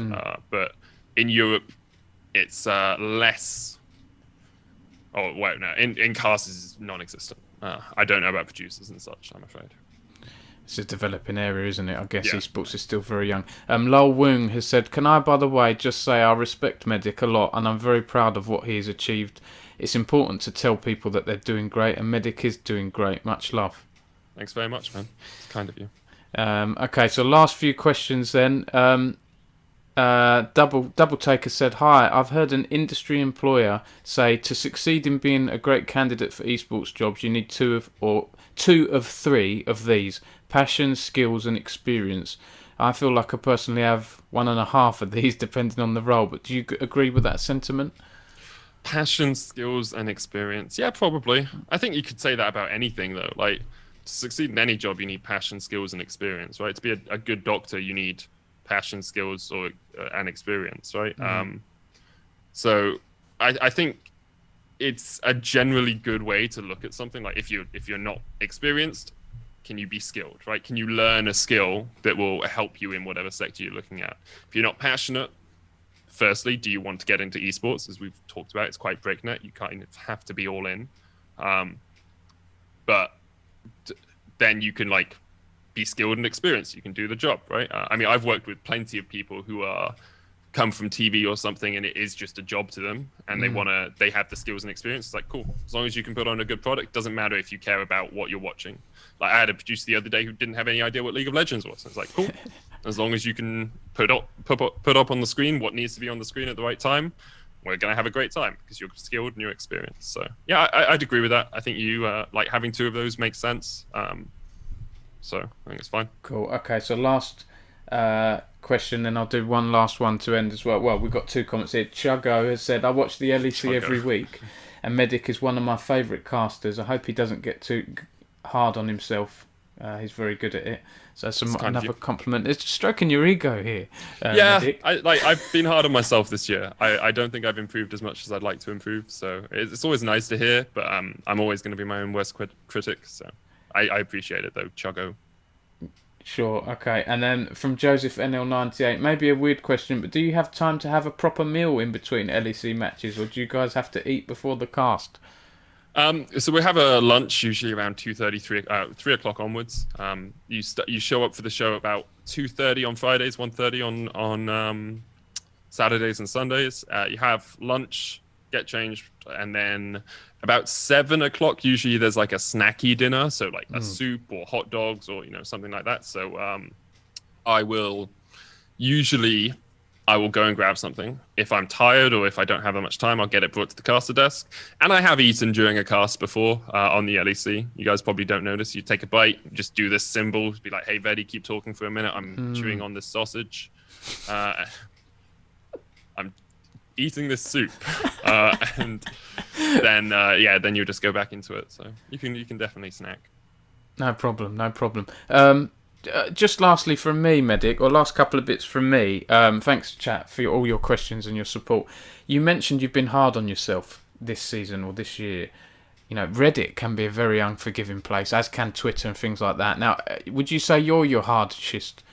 S2: but in Europe, it's less. Oh wait, no. In casters is non-existent. I don't know about producers and such, I'm afraid.
S1: It's a developing area, isn't it? I guess
S2: Yeah.
S1: esports is still very young. Lol Woong has said, "Can I, by the way, just say I respect Medic a lot, and I'm very proud of what he has achieved. It's important to tell people that they're doing great, and Medic is doing great. Much love."
S2: Thanks very much, man. It's kind of you.
S1: Okay, so last few questions then. Double Taker said, "Hi, I've heard an industry employer say to succeed in being a great candidate for esports jobs, you need two of three of these: passion, skills, and experience. I feel like I personally have 1.5 of these, depending on the role. But do you agree with that sentiment?"
S2: Passion, skills, and experience. Yeah, probably. I think you could say that about anything, though. Like, to succeed in any job, you need passion, skills, and experience, right? To be a good doctor, you need passion, skills, and experience, right? So I think it's a generally good way to look at something. Like, if you're not experienced, can you be skilled, right? Can you learn a skill that will help you in whatever sector you're looking at? If you're not passionate, firstly, do you want to get into esports? As we've talked about, it's quite breakneck. You kind of have to be all in. But then you can like be skilled and experienced. You can do the job, right? I mean, I've worked with plenty of people who come from TV or something, and it is just a job to them, and they have the skills and experience. It's like, cool. As long as you can put on a good product, doesn't matter if you care about what you're watching. Like, I had a producer the other day who didn't have any idea what League of Legends was. It's like, cool. As long as you can put up on the screen what needs to be on the screen at the right time, we're going to have a great time because you're skilled and you're experienced. So yeah, I'd agree with that. I think you like having two of those makes sense. So I think it's fine.
S1: Cool. Okay, so last question, and I'll do one last one to end as well. Well, we've got two comments here. Chuggo has said, I watch the LEC every week, and Medic is one of my favourite casters. I hope he doesn't get too hard on himself. He's very good at it. So that's another compliment. It's stroking your ego here. Medic.
S2: I've been hard on myself this year. I don't think I've improved as much as I'd like to improve. So it's always nice to hear, but I'm always going to be my own worst critic. So I appreciate it though, Chuggo.
S1: Sure, okay. And then from Joseph NL98, maybe a weird question, but do you have time to have a proper meal in between LEC matches, or do you guys have to eat before the cast?
S2: So we have a lunch usually around 2:30, 3 o'clock onwards. You show up for the show about 2:30 on Fridays, 1:30 on Saturdays and Sundays. You have lunch, get changed, and then about 7 o'clock usually there's like a snacky dinner, so like a soup or hot dogs or something like that. So I will go and grab something. If I'm tired or if I don't have that much time, I'll get it brought to the caster desk. And I have eaten during a cast before on the LEC. You guys probably don't notice. You take a bite, just do this symbol, be like, hey, Vedi, keep talking for a minute. I'm chewing on this sausage. I'm eating this soup. And then you just go back into it. So you can definitely snack.
S1: No problem. Just lastly from me, Medic, or last couple of bits from me. Thanks, chat, for all your questions and your support. You mentioned you've been hard on yourself this season or this year. Reddit can be a very unforgiving place, as can Twitter and things like that. Now, would you say you're your hardest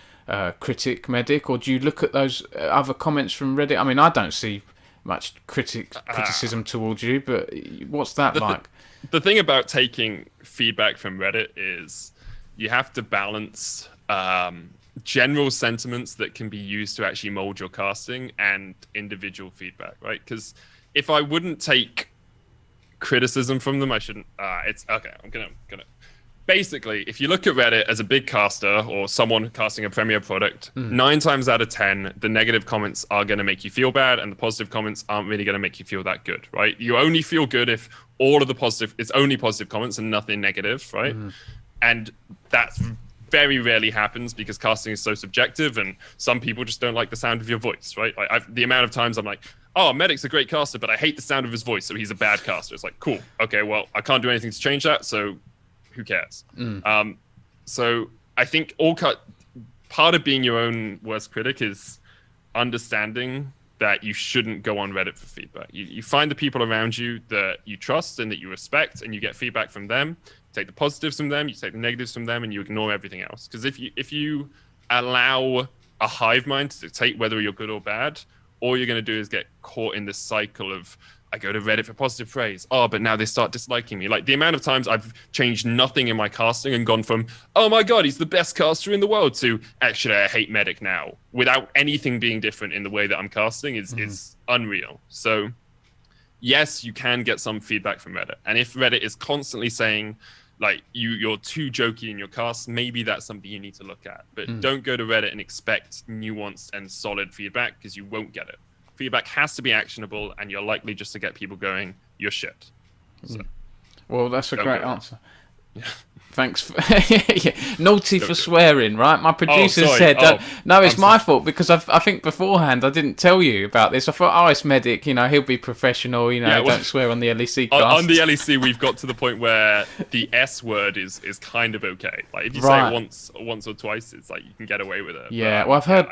S1: critic, Medic, or do you look at those other comments from Reddit? I mean, I don't see much criticism towards you, but what's that like?
S2: The thing about taking feedback from Reddit is you have to balance general sentiments that can be used to actually mold your casting and individual feedback, right? Because if I wouldn't take criticism from them, I shouldn't. It's okay. I'm gonna. Basically, if you look at Reddit as a big caster or someone casting a Premiere product, 9 times out of 10, the negative comments are going to make you feel bad, and the positive comments aren't really going to make you feel that good, right? You only feel good if it's only positive comments and nothing negative, right? And that very rarely happens because casting is so subjective, and some people just don't like the sound of your voice, right? The amount of times I'm like, oh, Medic's a great caster, but I hate the sound of his voice, so he's a bad caster. It's like, cool, okay, well, I can't do anything to change that, so who cares? So I think part of being your own worst critic is understanding that you shouldn't go on Reddit for feedback. You find the people around you that you trust and that you respect, and you get feedback from them. Take the positives from them, you take the negatives from them, and you ignore everything else. Because if you allow a hive mind to dictate whether you're good or bad, all you're going to do is get caught in this cycle of, I go to Reddit for positive praise. Oh, but now they start disliking me. Like the amount of times I've changed nothing in my casting and gone from, oh my God, he's the best caster in the world, to actually I hate Medic now, without anything being different in the way that I'm casting is unreal. So yes, you can get some feedback from Reddit. And if Reddit is constantly saying, like, you're too jokey in your cast, maybe that's something you need to look at. But don't go to Reddit and expect nuanced and solid feedback, because you won't get it. Feedback has to be actionable, and you're likely just to get people going, you're shit. So,
S1: well, that's a great answer.
S2: Yeah.
S1: Thanks. Naughty for swearing, right? My producer said, no, it's my fault, because I think beforehand I didn't tell you about this. I thought, it's Medic, he'll be professional, don't swear on the LEC cast.
S2: On the LEC, we've got to the point where the S word is kind of okay. Like, if you say it once or twice, it's like you can get away with it.
S1: Yeah, well, I've heard...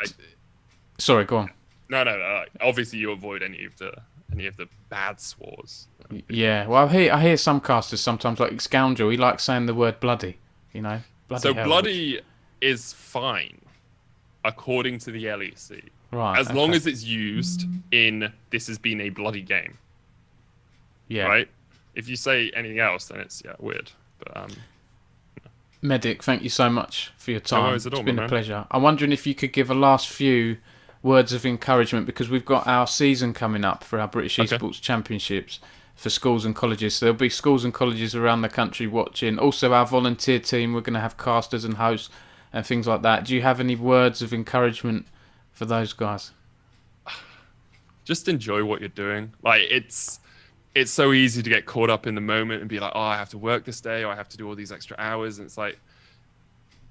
S1: Sorry, go on.
S2: No. Obviously, you avoid any of the bad swores.
S1: Yeah, well, I hear some casters sometimes, like Scoundrel, he likes saying the word bloody, bloody
S2: so
S1: hell,
S2: bloody is fine, according to the LEC.
S1: Right.
S2: As long as it's used in, this has been a bloody game.
S1: Yeah.
S2: Right? If you say anything else, then it's, weird. But
S1: Medic, thank you so much for your time.
S2: No worries at all,
S1: it's been a pleasure. I'm wondering if you could give a last few words of encouragement, because we've got our season coming up for our British Esports Championships for schools and colleges. So there'll be schools and colleges around the country watching. Also, our volunteer team, we're going to have casters and hosts and things like that. Do you have any words of encouragement for those guys?
S2: Just enjoy what you're doing. Like, it's so easy to get caught up in the moment and be like, oh, I have to work this day, or I have to do all these extra hours. And it's like,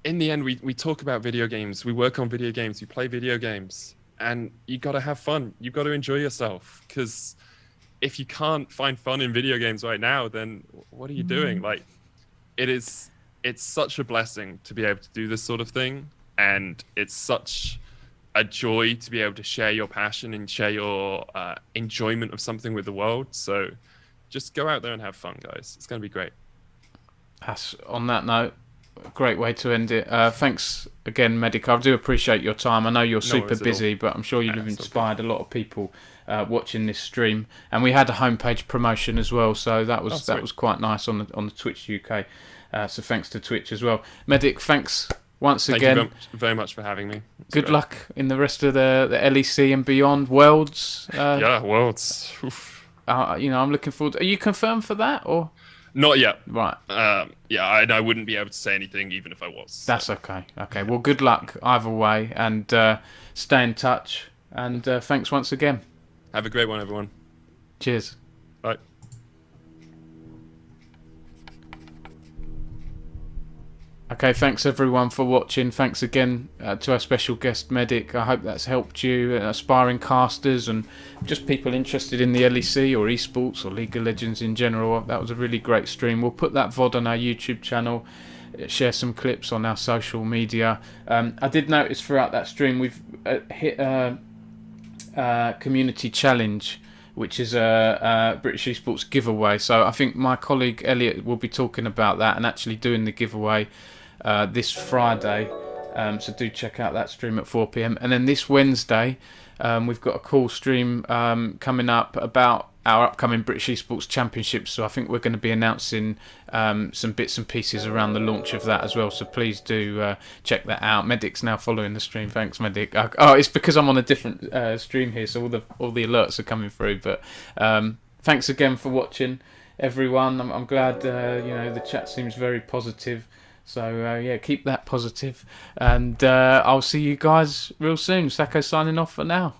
S2: in the end, we talk about video games, we work on video games, we play video games, and you got to have fun. You got to enjoy yourself, because if you can't find fun in video games right now, then what are you doing? Like, it's such a blessing to be able to do this sort of thing, and it's such a joy to be able to share your passion and share your enjoyment of something with the world. So just go out there and have fun, guys. It's going to be great.
S1: On that note, a great way to end it. Thanks again, Medic. I do appreciate your time. I know you're super busy, but I'm sure you've inspired a lot of people watching this stream. And we had a homepage promotion as well, so that was quite nice on the Twitch UK. So thanks to Twitch as well. Medic, thanks once again.
S2: Thank you very much for having me.
S1: Good luck in the rest of the LEC and beyond. Worlds.
S2: Yeah, Worlds.
S1: I'm looking forward. Are you confirmed for that or?
S2: Not yet.
S1: Right.
S2: I wouldn't be able to say anything even if I was. So.
S1: That's okay. Okay. Well, good luck either way, and stay in touch. And thanks once again.
S2: Have a great one, everyone.
S1: Cheers.
S2: Bye.
S1: Okay, thanks everyone for watching. Thanks again to our special guest Medic. I hope that's helped you, aspiring casters and just people interested in the LEC or esports or League of Legends in general. That was a really great stream. We'll put that VOD on our YouTube channel, share some clips on our social media. I did notice throughout that stream we've hit a community challenge, which is a British Esports giveaway. So I think my colleague Elliot will be talking about that and actually doing the giveaway this Friday. So do check out that stream at 4 PM. And then this Wednesday, we've got a cool stream coming up about our upcoming British Esports Championships. So I think we're going to be announcing some bits and pieces around the launch of that as well. So please do check that out. Medic's now following the stream. Thanks, Medic. Oh, it's because I'm on a different stream here, so all the alerts are coming through. But thanks again for watching, everyone. I'm glad the chat seems very positive. So keep that positive, and I'll see you guys real soon. Sacco signing off for now.